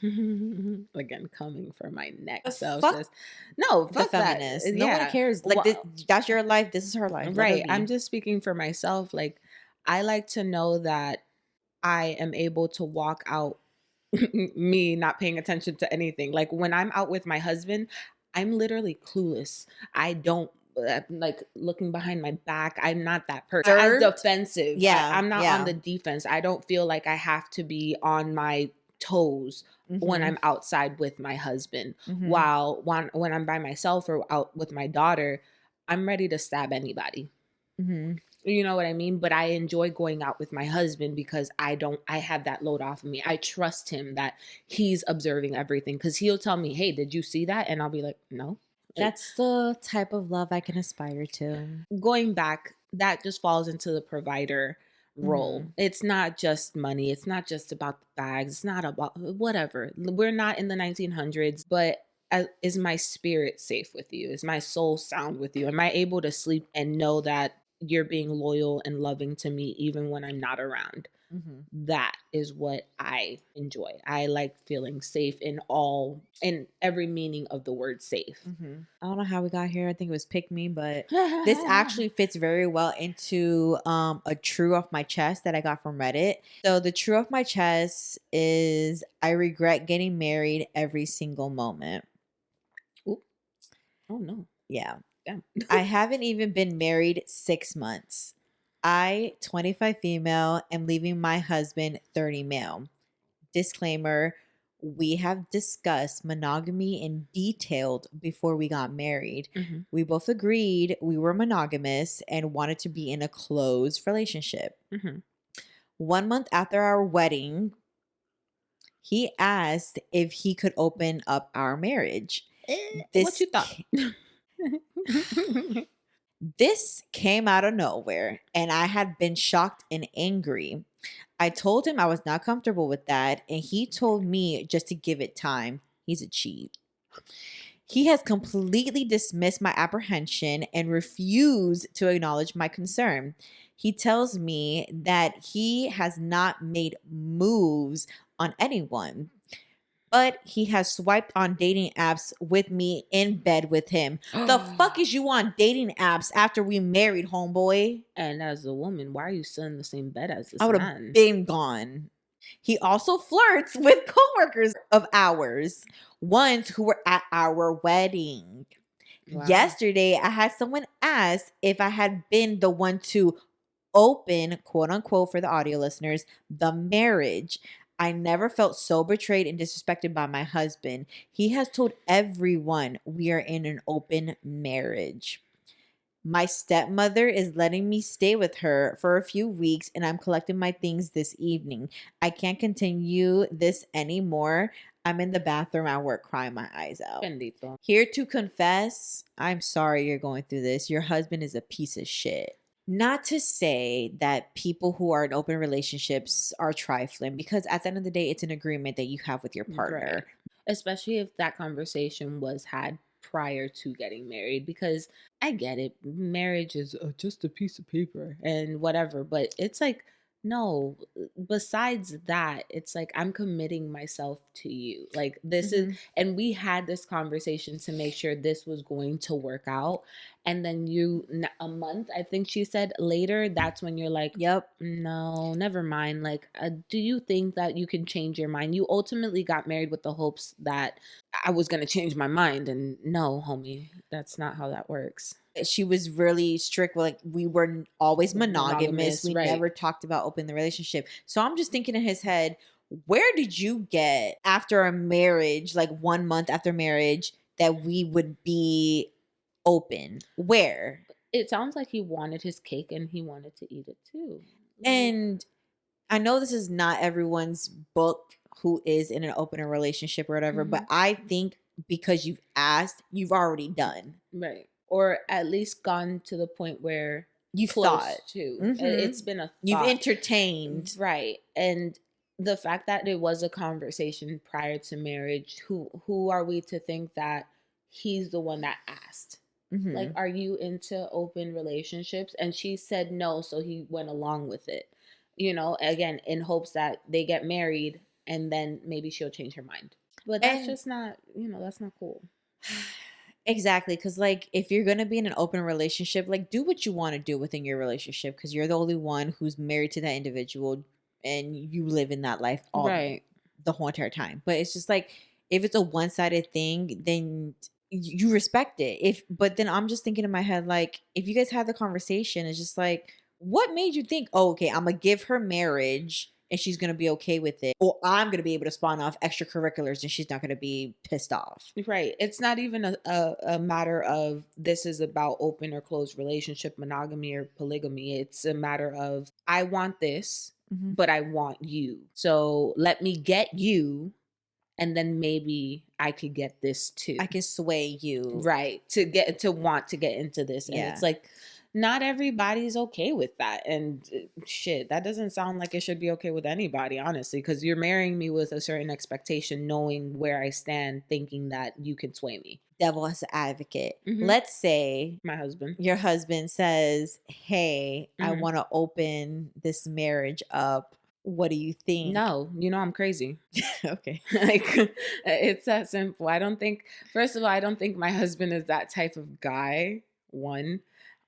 again, coming from my neck. So fuck, just no, fuck the feminist. That. Nobody cares. Like, that's your life. This is her life. Right. I'm just speaking for myself. Like, I like to know that I am able to walk out, me not paying attention to anything. Like, when I'm out with my husband, I'm literally clueless. I don't like looking behind my back. I'm not that person. I'm defensive. Yeah. I'm not on the defense. I don't feel like I have to be on my toes when I'm outside with my husband. While when I'm by myself or out with my daughter, I'm ready to stab anybody. You know what I mean? But I enjoy going out with my husband because I have that load off of me. I trust him that he's observing everything, because he'll tell me, hey, did you see that? And I'll be like, no. That's the type of love I can aspire to. Going back, that just falls into the provider role. It's not just money. It's not just about the bags. It's not about whatever. We're not in the 1900s, but is my spirit safe with you? Is my soul sound with you? Am I able to sleep and know that you're being loyal and loving to me even when I'm not around? That is what I enjoy. I like feeling safe in every meaning of the word safe. I don't know how we got here. I think it was pick me, but this actually fits very well into a true off my chest that I got from Reddit. So the true off my chest is, I regret getting married every single moment. Ooh. Oh no. Yeah. Damn. I haven't even been married 6 months. I, 25 female, am leaving my husband, 30 male. Disclaimer, we have discussed monogamy in detail before we got married. We both agreed we were monogamous and wanted to be in a closed relationship. 1 month after our wedding, he asked if he could open up our marriage. What you thought? This came out of nowhere, and I had been shocked and angry. I told him I was not comfortable with that, and he told me just to give it time. He's a cheat. He has completely dismissed my apprehension and refused to acknowledge my concern. He tells me that he has not made moves on anyone. but he has swiped on dating apps with me in bed with him. The fuck is you on dating apps after we married, homeboy? And as a woman, why are you still in the same bed as this I would have man? been gone. He also flirts with coworkers of ours, ones who were at our wedding. Wow. Yesterday, I had someone ask if I had been the one to open, quote unquote, for the audio listeners, the marriage. I never felt so betrayed and disrespected by my husband. He has told everyone we are in an open marriage. My stepmother is letting me stay with her for a few weeks, and I'm collecting my things this evening. I can't continue this anymore. I'm in the bathroom at work crying my eyes out. Bendito. Here to confess, I'm sorry you're going through this. Your husband is a piece of shit. Not to say that people who are in open relationships are trifling, because at the end of the day, it's an agreement that you have with your partner. Right. Especially if that conversation was had prior to getting married, because I get it. Marriage is just a piece of paper and whatever, but it's like, no, besides that, it's like I'm committing myself to you. Like this is, and we had this conversation to make sure this was going to work out. And then a month, I think she said later, that's when you're like, yep, no, never mind. Like, do you think that you can change your mind? You ultimately got married with the hopes that I was going to change my mind. And no, homie, that's not how that works. She was really strict. Like, we were always monogamous. We right. never talked about opening the relationship. So I'm just thinking in his head, where did you get after a marriage, like 1 month after marriage, that we would be open? Where? It sounds like he wanted his cake and he wanted to eat it too. And I know this is not everyone's book who is in an open relationship or whatever, but I think because you've asked, you've already done. Right. Or at least gone to the point where you thought to. It's been a thought. You've entertained. Right. And the fact that it was a conversation prior to marriage, who are we to think that he's the one that asked? Like, are you into open relationships? And she said no, so he went along with it. You know, again, in hopes that they get married and then maybe she'll change her mind. But that's just not, that's not cool. Exactly. Because, like, if you're going to be in an open relationship, like, do what you want to do within your relationship, because you're the only one who's married to that individual and you live in that life the whole entire time. But it's just like, if it's a one-sided thing, then you respect it. But then I'm just thinking in my head, like, if you guys had the conversation, it's just like, what made you think, oh, okay, I'm going to give her marriage and she's going to be okay with it, or I'm going to be able to spawn off extracurriculars and she's not going to be pissed off? Right. It's not even a matter of this is about open or closed relationship, monogamy or polygamy. It's a matter of, I want this, but I want you. So let me get you, and then maybe I could get this too. I can sway you. Right. To want to get into this. And it's like, not everybody's okay with that. And shit, that doesn't sound like it should be okay with anybody, honestly, because you're marrying me with a certain expectation, knowing where I stand, thinking that you can sway me. Devil as an advocate. Let's say your husband says, hey, I want to open this marriage up. What do you think? No, I'm crazy. Okay. Like, it's that simple. First of all, I don't think my husband is that type of guy, one.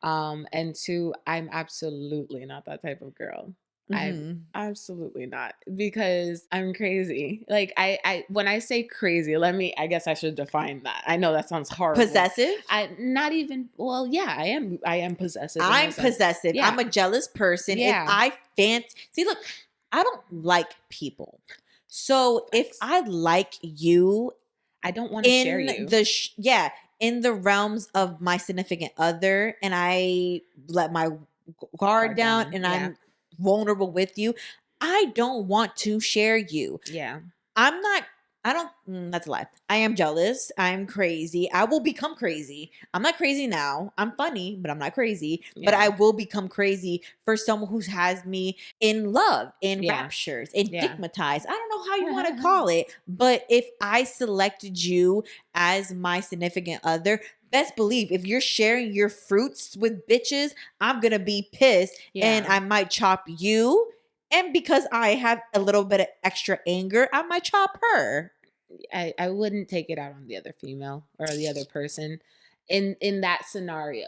And two, I'm absolutely not that type of girl. I'm absolutely not, because I'm crazy. Like, I when I say crazy, I guess I should define that. I know that sounds horrible. Possessive? I am possessive. I'm possessive. Yeah. I'm a jealous person. Yeah. If I see, look, I don't like people. So if I like you, I don't want to share you. In the realms of my significant other, and I let my guard down and I'm vulnerable with you, I don't want to share you. Yeah. That's a lie. I am jealous. I'm crazy. I will become crazy. I'm not crazy now. I'm funny, but I'm not crazy. Yeah. But I will become crazy for someone who has me in love, in raptures, enigmatized. I don't know how you want to call it. But if I selected you as my significant other, best believe if you're sharing your fruits with bitches, I'm going to be pissed and I might chop you. And because I have a little bit of extra anger, I might chop her. I wouldn't take it out on the other female or the other person in that scenario.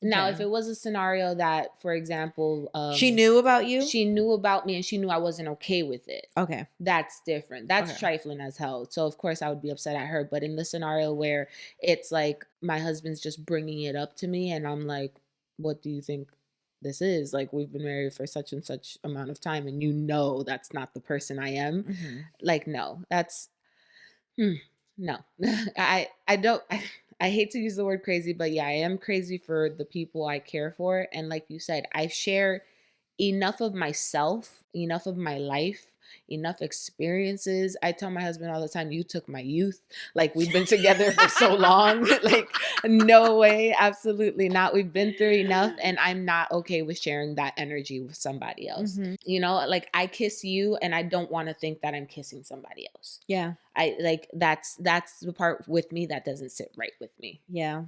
Now, if Okay. it was a scenario that, for example, She knew about you? she knew about me and she knew I wasn't okay with it. Okay. That's different. That's Okay. trifling as hell. So of course I would be upset at her. But in the scenario where it's like my husband's just bringing it up to me and I'm like, what do you think this is? Like, we've been married for such and such amount of time and you know that's not the person I am. Mm-hmm. Like, no, that's no. I don't I hate to use the word crazy, but yeah, I am crazy for the people I care for. And like you said, I share enough of myself, enough of my life, enough experiences. I tell my husband all the time, you took my youth. Like, we've been together for so long. Like, no way, absolutely not. We've been through enough and I'm not okay with sharing that energy with somebody else. Mm-hmm. You know, like, I kiss you and I don't want to think that I'm kissing somebody else. Yeah. I like that's the part with me that doesn't sit right with me. Yeah.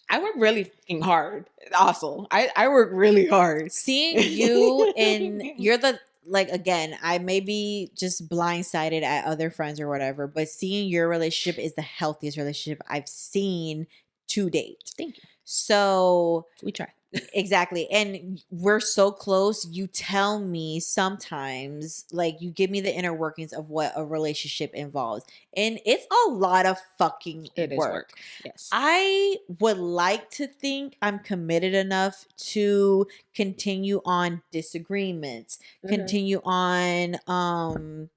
I work really fucking hard. Also, I work really hard. Seeing you and you're the, like, again, I may be just blindsided at other friends or whatever, but seeing your relationship is the healthiest relationship I've seen to date. Thank you. So We try. Exactly. And we're so close. You tell me sometimes, like, you give me the inner workings of what a relationship involves. And it's a lot of fucking It is work. Yes. I would like to think I'm committed enough to continue on disagreements, continue on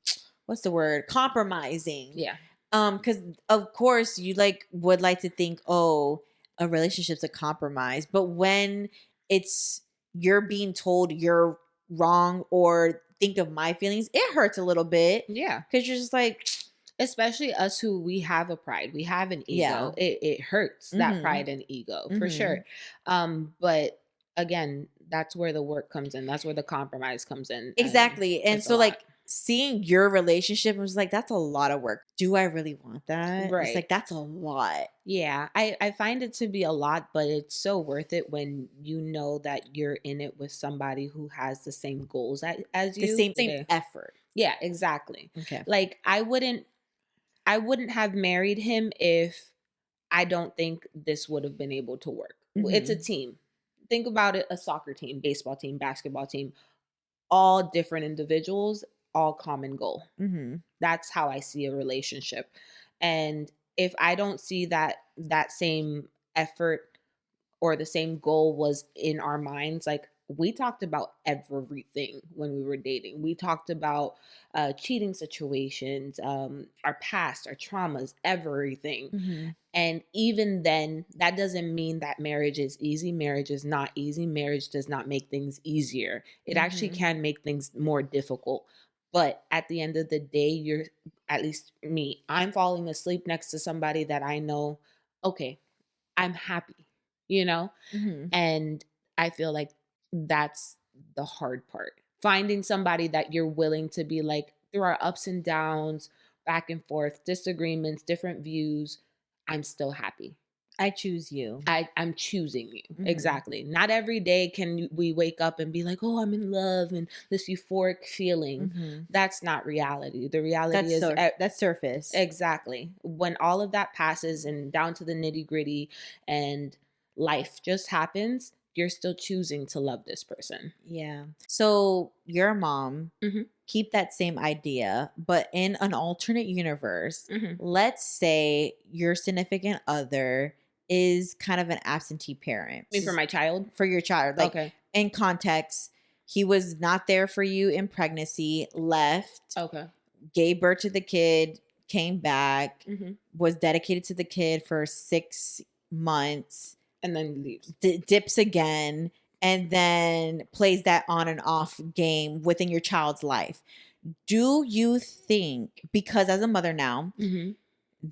what's the word? Compromising. Yeah. Because of course you would like to think, oh, a relationship's a compromise, but when it's you're being told you're wrong or think of my feelings, it hurts a little bit. Yeah. Because you're just like, especially us who we have a pride, we have an ego. Yeah. It hurts that pride and ego for sure. But again, that's where the work comes in. That's where the compromise comes in. Exactly. And so like seeing your relationship, I was like, that's a lot of work. Do I really want that? Right. It's like, that's a lot. Yeah, I find it to be a lot, but it's so worth it when you know that you're in it with somebody who has the same goals as you. The same effort. Yeah, exactly. Okay. Like, I wouldn't have married him if I don't think this would have been able to work. It's a team. Think about it, a soccer team, baseball team, basketball team, all different individuals, all common goal. That's how I see a relationship. And if I don't see that same effort or the same goal was in our minds, like, we talked about everything when we were dating. We talked about cheating situations, our past, our traumas, everything. And even then, that doesn't mean that marriage is easy. Marriage is not easy. Marriage does not make things easier. It actually can make things more difficult. But at the end of the day, you're, at least me, I'm falling asleep next to somebody that I know, okay, I'm happy, you know? And I feel like that's the hard part. Finding somebody that you're willing to be like, through our ups and downs, back and forth, disagreements, different views, I'm still happy. I choose you. I'm choosing you. Exactly. Not every day can we wake up and be like, oh, I'm in love and this euphoric feeling. That's not reality. The reality is that's surface. Exactly. When all of that passes and down to the nitty gritty and life just happens, you're still choosing to love this person. Yeah. So you're a mom. Keep that same idea, but in an alternate universe, let's say your significant other is kind of an absentee parent. I mean, for my child? For your child. Like, okay. In context, he was not there for you in pregnancy, left. Okay. Gave birth to the kid, came back, was dedicated to the kid for 6 months. And then leaves. Dips again. And then plays that on and off game within your child's life. Do you think, because as a mother now,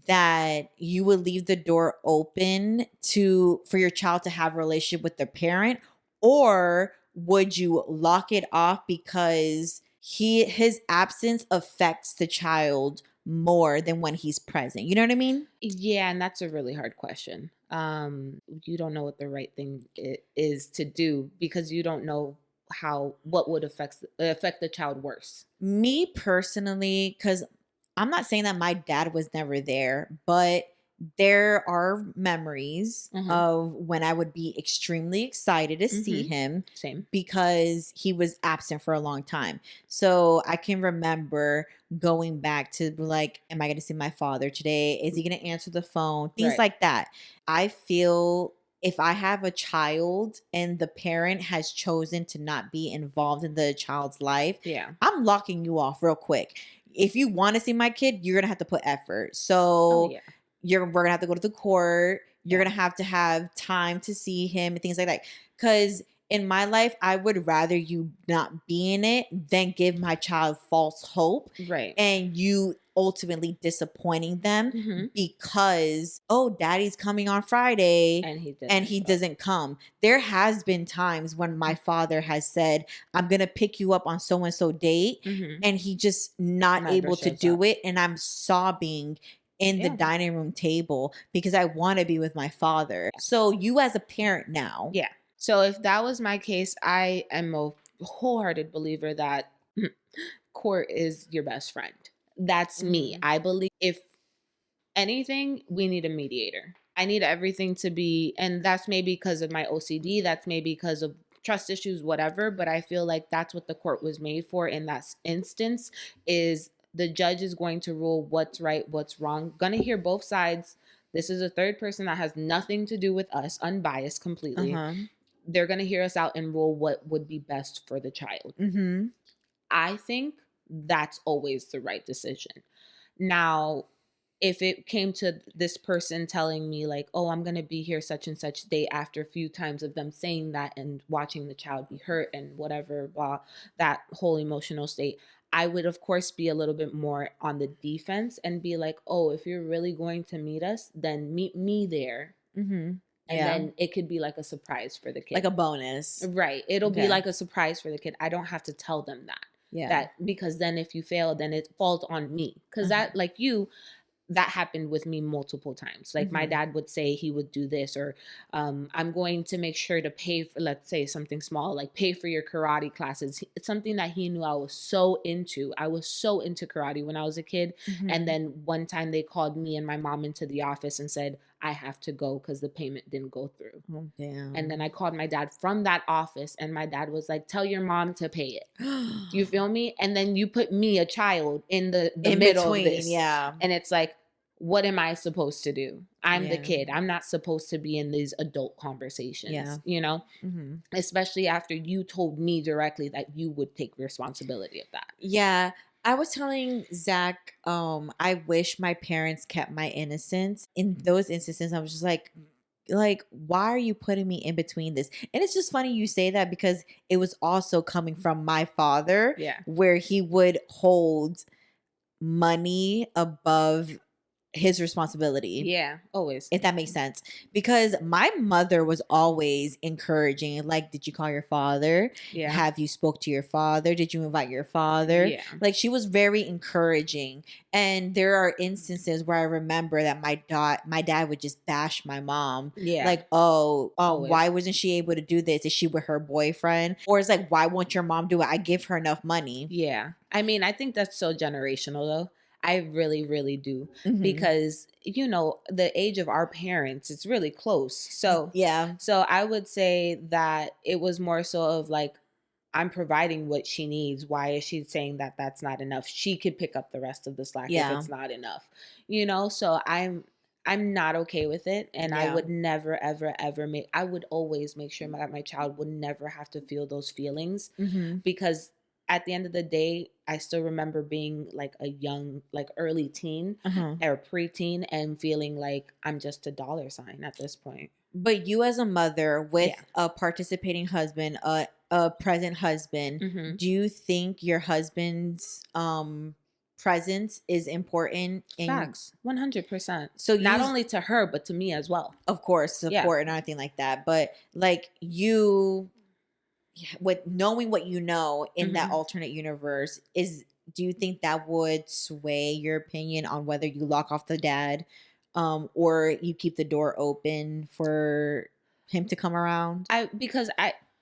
that you would leave the door open for your child to have a relationship with their parent? Or would you lock it off because his absence affects the child more than when he's present? You know what I mean? Yeah, and that's a really hard question. You don't know what the right thing is to do because you don't know what would affect the child worse. Me personally, because I'm not saying that my dad was never there, but there are memories of when I would be extremely excited to see him. Same. Because he was absent for a long time. So I can remember going back to be like, am I going to see my father today? Is he going to answer the phone? Things like that. I feel if I have a child and the parent has chosen to not be involved in the child's life, I'm locking you off real quick. If you want to see my kid, you're going to have to put effort. So we're going to have to go to the court. You're going to have time to see him and things like that. Because in my life, I would rather you not be in it than give my child false hope. Right. And you ultimately disappointing them because, oh, daddy's coming on Friday and he doesn't come. There has been times when my father has said, I'm going to pick you up on so-and-so date. And he just not able to do it. And I'm sobbing in the dining room table because I want to be with my father. So you as a parent now. Yeah. So if that was my case, I am a wholehearted believer that court is your best friend. That's me. I believe if anything, we need a mediator. I need everything to be, and that's maybe because of my OCD, that's maybe because of trust issues, whatever, but I feel like that's what the court was made for in that instance, is the judge is going to rule what's right, what's wrong. Gonna hear both sides. This is a third person that has nothing to do with us, unbiased completely. They're going to hear us out and rule what would be best for the child. I think that's always the right decision. Now, if it came to this person telling me like, oh, I'm going to be here such and such day, after a few times of them saying that and watching the child be hurt and whatever, blah, that whole emotional state, I would, of course, be a little bit more on the defense and be like, oh, if you're really going to meet us, then meet me there. And then it could be like a surprise for the kid. Like a bonus. Right. It'll be like a surprise for the kid. I don't have to tell them that. That because then if you fail, then it falls on me. Because that, like you, that happened with me multiple times. Like my dad would say he would do this, or I'm going to make sure to pay for, let's say something small, like pay for your karate classes. It's something that he knew I was so into. I was so into karate when I was a kid. And then one time they called me and my mom into the office and said, I have to go because the payment didn't go through. Oh, damn. And then I called my dad from that office and my dad was like, tell your mom to pay it. You feel me? And then you put me, a child, in the middle between, of this. And it's like, what am I supposed to do? I'm the kid. I'm not supposed to be in these adult conversations, you know, especially after you told me directly that you would take responsibility of that. Yeah. I was telling Zach, I wish my parents kept my innocence. In those instances, I was just like, why are you putting me in between this? And it's just funny you say that because it was also coming from my father, where he would hold money above his responsibility. Yeah, always. If that makes sense. Because my mother was always encouraging, like, did you call your father? Yeah. Have you spoke to your father? Did you invite your father? Yeah. Like, she was very encouraging. And there are instances where I remember that my dad would just bash my mom. Yeah. Like, oh, why wasn't she able to do this? Is she with her boyfriend? Or it's like, why won't your mom do it? I give her enough money. Yeah. I mean, I think that's so generational though. I really, really do. Because, you know, the age of our parents, it's really close. So, so I would say that it was more so of like, I'm providing what she needs. Why is she saying that that's not enough? She could pick up the rest of the slack if it's not enough, you know? So I'm not okay with it. And I would never, ever, ever I would always make sure that my child would never have to feel those feelings because at the end of the day, I still remember being like a young, like early teen or preteen and feeling like I'm just a dollar sign at this point. But you as a mother with a participating husband, a present husband, do you think your husband's presence is important? Facts, 100%. So not only to her, but to me as well. Of course, support and everything like that. But like you, with knowing what you know in that alternate universe, do you think that would sway your opinion on whether you lock off the dad or you keep the door open for him to come around? Because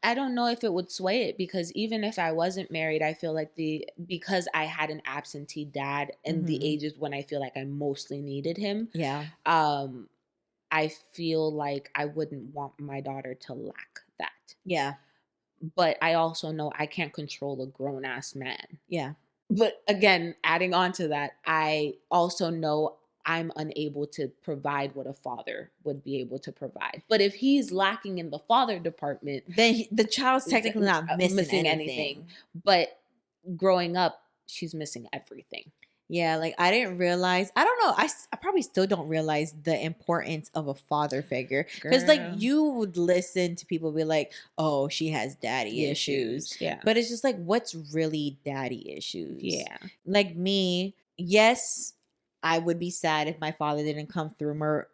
I don't know if it would sway it, because even if I wasn't married, I feel like because I had an absentee dad in the ages when I feel like I mostly needed him. Yeah. I feel like I wouldn't want my daughter to lack that. Yeah. But I also know I can't control a grown ass man. Yeah. But again, adding on to that, I also know I'm unable to provide what a father would be able to provide. But if he's lacking in the father department, then the child's technically not missing anything. But growing up, she's missing everything. Yeah, like I didn't realize, I don't know, I probably still don't realize the importance of a father figure. Because like you would listen to people be like, oh, she has daddy issues. Yeah. But it's just like, what's really daddy issues? Yeah. Like me, yes, I would be sad if my father didn't come through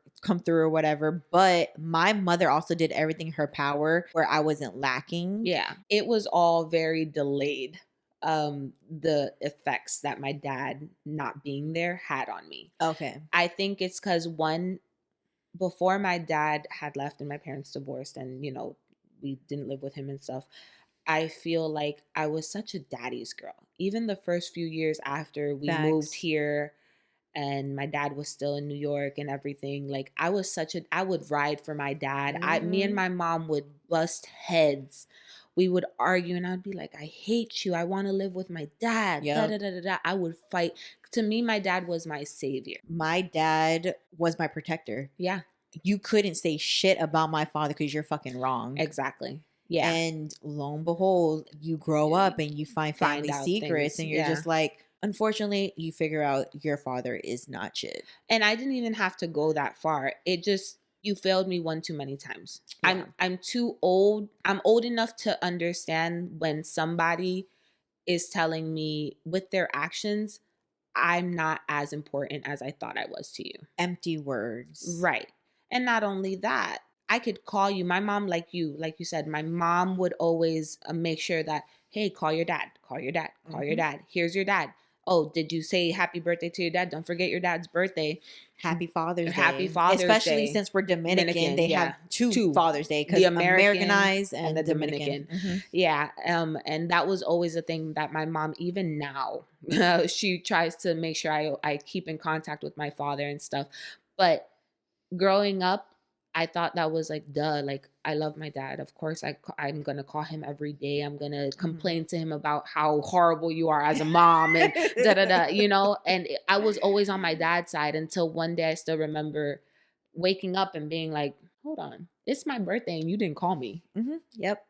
or whatever, but my mother also did everything in her power where I wasn't lacking. Yeah. It was all very delayed. The effects that my dad not being there had on me. Okay. I think it's because before my dad had left and my parents divorced and, we didn't live with him and stuff, I feel like I was such a daddy's girl. Even the first few years after we moved here and my dad was still in New York and everything, like I would ride for my dad. Me and my mom would bust heads. We would argue and I'd be like, I hate you. I want to live with my dad. Yep. Da, da, da, da, da. I would fight. To me, my dad was my savior. My dad was my protector. Yeah. You couldn't say shit about my father because you're fucking wrong. Exactly. Yeah. And lo and behold, you grow up and you find family secrets and you're just like, unfortunately, you figure out your father is not shit. And I didn't even have to go that far. It just... You failed me one too many times. Yeah. I'm too old. I'm old enough to understand when somebody is telling me with their actions, I'm not as important as I thought I was to you. Empty words. Right. And not only that, I could call you. My mom, like you said, my mom would always make sure that, hey, call your dad, call your dad, call your dad. Here's your dad. Oh, did you say happy birthday to your dad? Don't forget your dad's birthday. Happy Father's Day. Happy Father's Day. Especially since we're Dominican, they have two Father's Day. Because the Americanized and the Dominican. Mm-hmm. Yeah. And that was always a thing that my mom, even now, she tries to make sure I keep in contact with my father and stuff. But growing up, I thought that was like, duh, like I love my dad. Of course, I'm going to call him every day. I'm going to complain to him about how horrible you are as a mom and da-da-da, and I was always on my dad's side until one day I still remember waking up and being like, hold on, it's my birthday and you didn't call me. Mm-hmm. Yep.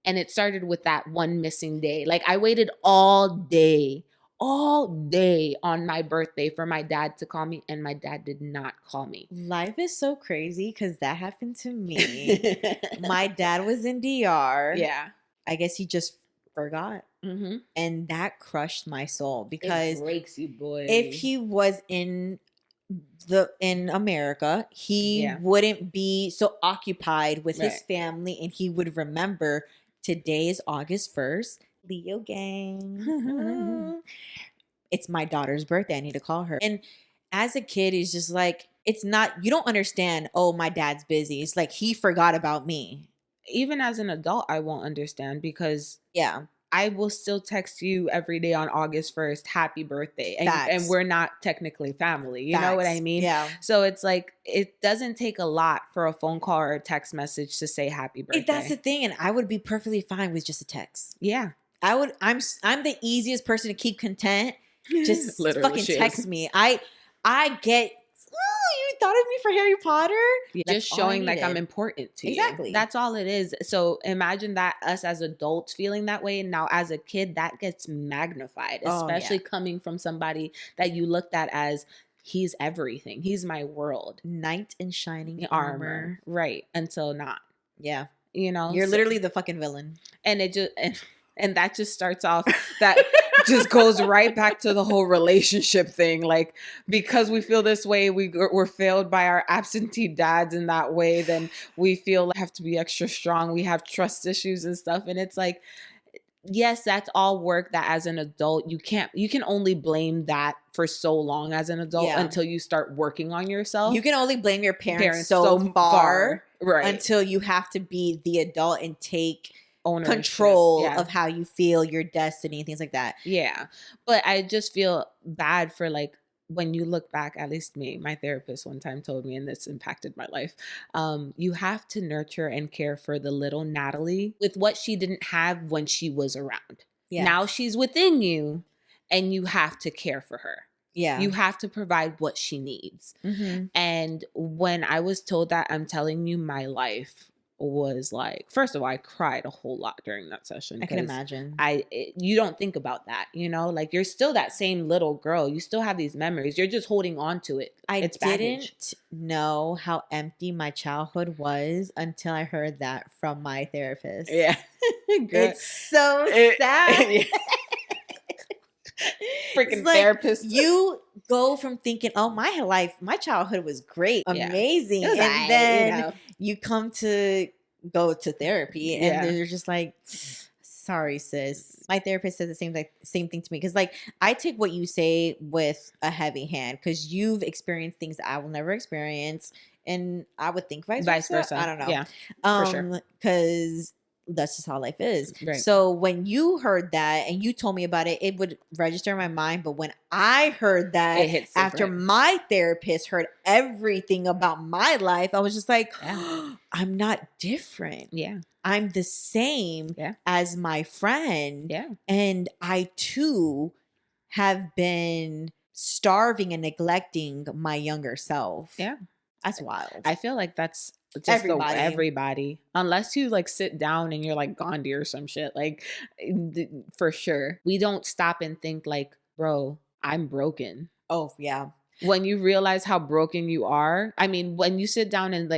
And it started with that one missing day. Like I waited all day on my birthday for my dad to call me, and my dad did not call me. Life is so crazy because that happened to me. My dad was in DR. Yeah. I guess he just forgot. Mm-hmm. And that crushed my soul because it breaks you, boy. If he was in America, he wouldn't be so occupied with his family, and he would remember today is August 1st. Leo gang. It's my daughter's birthday. I need to call her. And as a kid, it's just like, it's not, you don't understand, oh, my dad's busy. It's like he forgot about me. Even as an adult, I won't understand because I will still text you every day on August 1st, happy birthday. And we're not technically family. You know what I mean? Yeah. So it's like, it doesn't take a lot for a phone call or a text message to say happy birthday. That's the thing. And I would be perfectly fine with just a text. Yeah. I'm the easiest person to keep content. Just fucking text me. I get, you thought of me for Harry Potter? Yeah, just showing like I'm important to you. Exactly. That's all it is. So imagine that us as adults feeling that way. And now as a kid, that gets magnified, especially coming from somebody that you looked at as, he's everything. He's my world. Knight in shining armor. Right. Until not. Yeah. You're literally the fucking villain. And it just... And that just starts off, that just goes right back to the whole relationship thing. Like, because we feel this way, we're failed by our absentee dads in that way, then we feel like have to be extra strong. We have trust issues and stuff. And it's like, yes, that's all work that as an adult you can only blame that for so long as an adult until you start working on yourself. You can only blame your parents so far, right, until you have to be the adult and take ownership, control of how you feel, your destiny, and things like that. Yeah. But I just feel bad for like, when you look back, at least me, my therapist one time told me, and this impacted my life, you have to nurture and care for the little Natalie with what she didn't have when she was around. Yeah. Now she's within you and you have to care for her. Yeah. You have to provide what she needs. Mm-hmm. And when I was told that, I'm telling you, my life was like, first of all, I cried a whole lot during that session. I can imagine. You don't think about that, like you're still that same little girl. You still have these memories. You're just holding on to it. It's didn't know how empty my childhood was until I heard that from my therapist. Yeah. It's so sad. Freaking like, therapist. You go from thinking, oh, my childhood was great, amazing. And then you come to go to therapy and they're just like, sorry, sis. My therapist says the same thing to me. Cause like I take what you say with a heavy hand because you've experienced things that I will never experience. And I would think vice versa. I don't know. Yeah. For sure. Cause that's just how life is. Right. So when you heard that and you told me about it, it would register in my mind. But when I heard that after my therapist heard everything about my life, I was just like, I'm not different. Yeah. I'm the same as my friend. Yeah. And I too have been starving and neglecting my younger self. Yeah. That's wild. I feel like that's just everybody. Unless you like sit down and you're like Gandhi or some shit. Like for sure. We don't stop and think like, bro, I'm broken. Oh, yeah. When you realize how broken you are. I mean, when you sit down and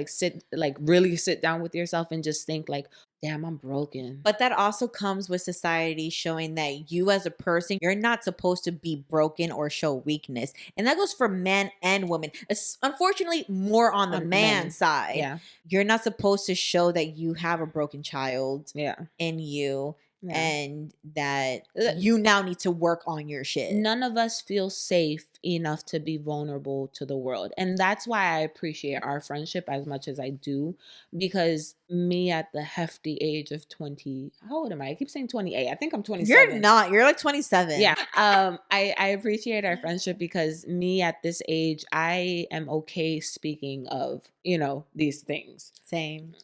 really sit down with yourself and just think like, damn, I'm broken. But that also comes with society showing that you as a person, you're not supposed to be broken or show weakness. And that goes for men and women. It's unfortunately more on the man side. Yeah. You're not supposed to show that you have a broken child in you. Yeah. And that you now need to work on your shit. None of us feel safe enough to be vulnerable to the world. And that's why I appreciate our friendship as much as I do. Because me at the hefty age of 20, how old am I? I keep saying 28. I think I'm 27. You're not. You're like 27. Yeah. I appreciate our friendship because me at this age, I am okay speaking of, these things. Same.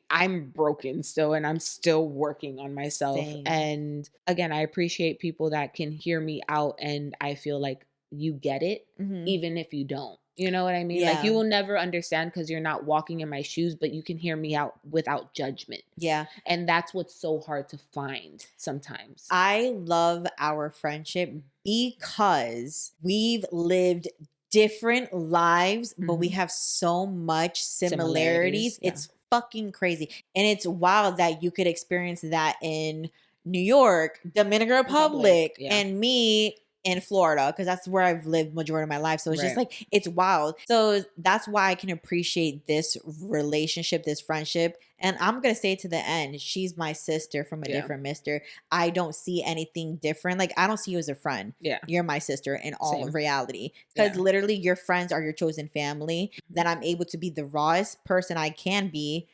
I'm broken still and I'm still working on myself. Same. And again, I appreciate people that can hear me out and I feel like you get it, even if you don't. You know what I mean? Yeah. Like you will never understand because you're not walking in my shoes, but you can hear me out without judgment. Yeah. And that's what's so hard to find sometimes. I love our friendship because we've lived different lives, but we have so much similarities. Yeah. It's fucking crazy. And it's wild that you could experience that in New York, Dominican Republic, and me in Florida, because that's where I've lived majority of my life. So it's just like, it's wild. So that's why I can appreciate this relationship, this friendship. And I'm going to say to the end, she's my sister from a different mister. I don't see anything different. Like, I don't see you as a friend. Yeah. You're my sister in all reality. Because literally your friends are your chosen family. Then I'm able to be the rawest person I can be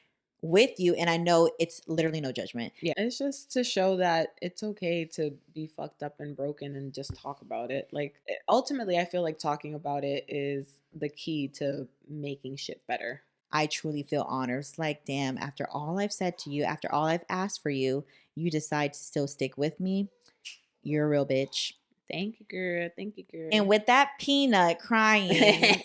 with you, and I know it's literally no judgment. Yeah, it's just to show that it's okay to be fucked up and broken and just talk about it. Like ultimately I feel like talking about it is the key to making shit better. I truly feel honored. It's like, damn, after all I've said to you, after all I've asked for you, you decide to still stick with me. You're a real bitch. Thank you, girl. Thank you, girl. And with that peanut crying,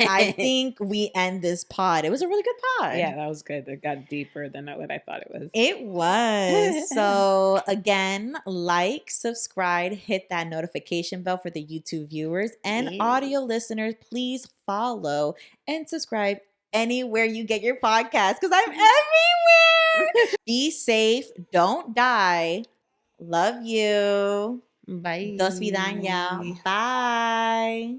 I think we end this pod. It was a really good pod. Yeah, that was good. It got deeper than what I thought it was. It was. So again, like, subscribe, hit that notification bell for the YouTube viewers and audio listeners. Please follow and subscribe anywhere you get your podcast because I'm everywhere. Be safe. Don't die. Love you. Bye. Dos vidaña. Bye.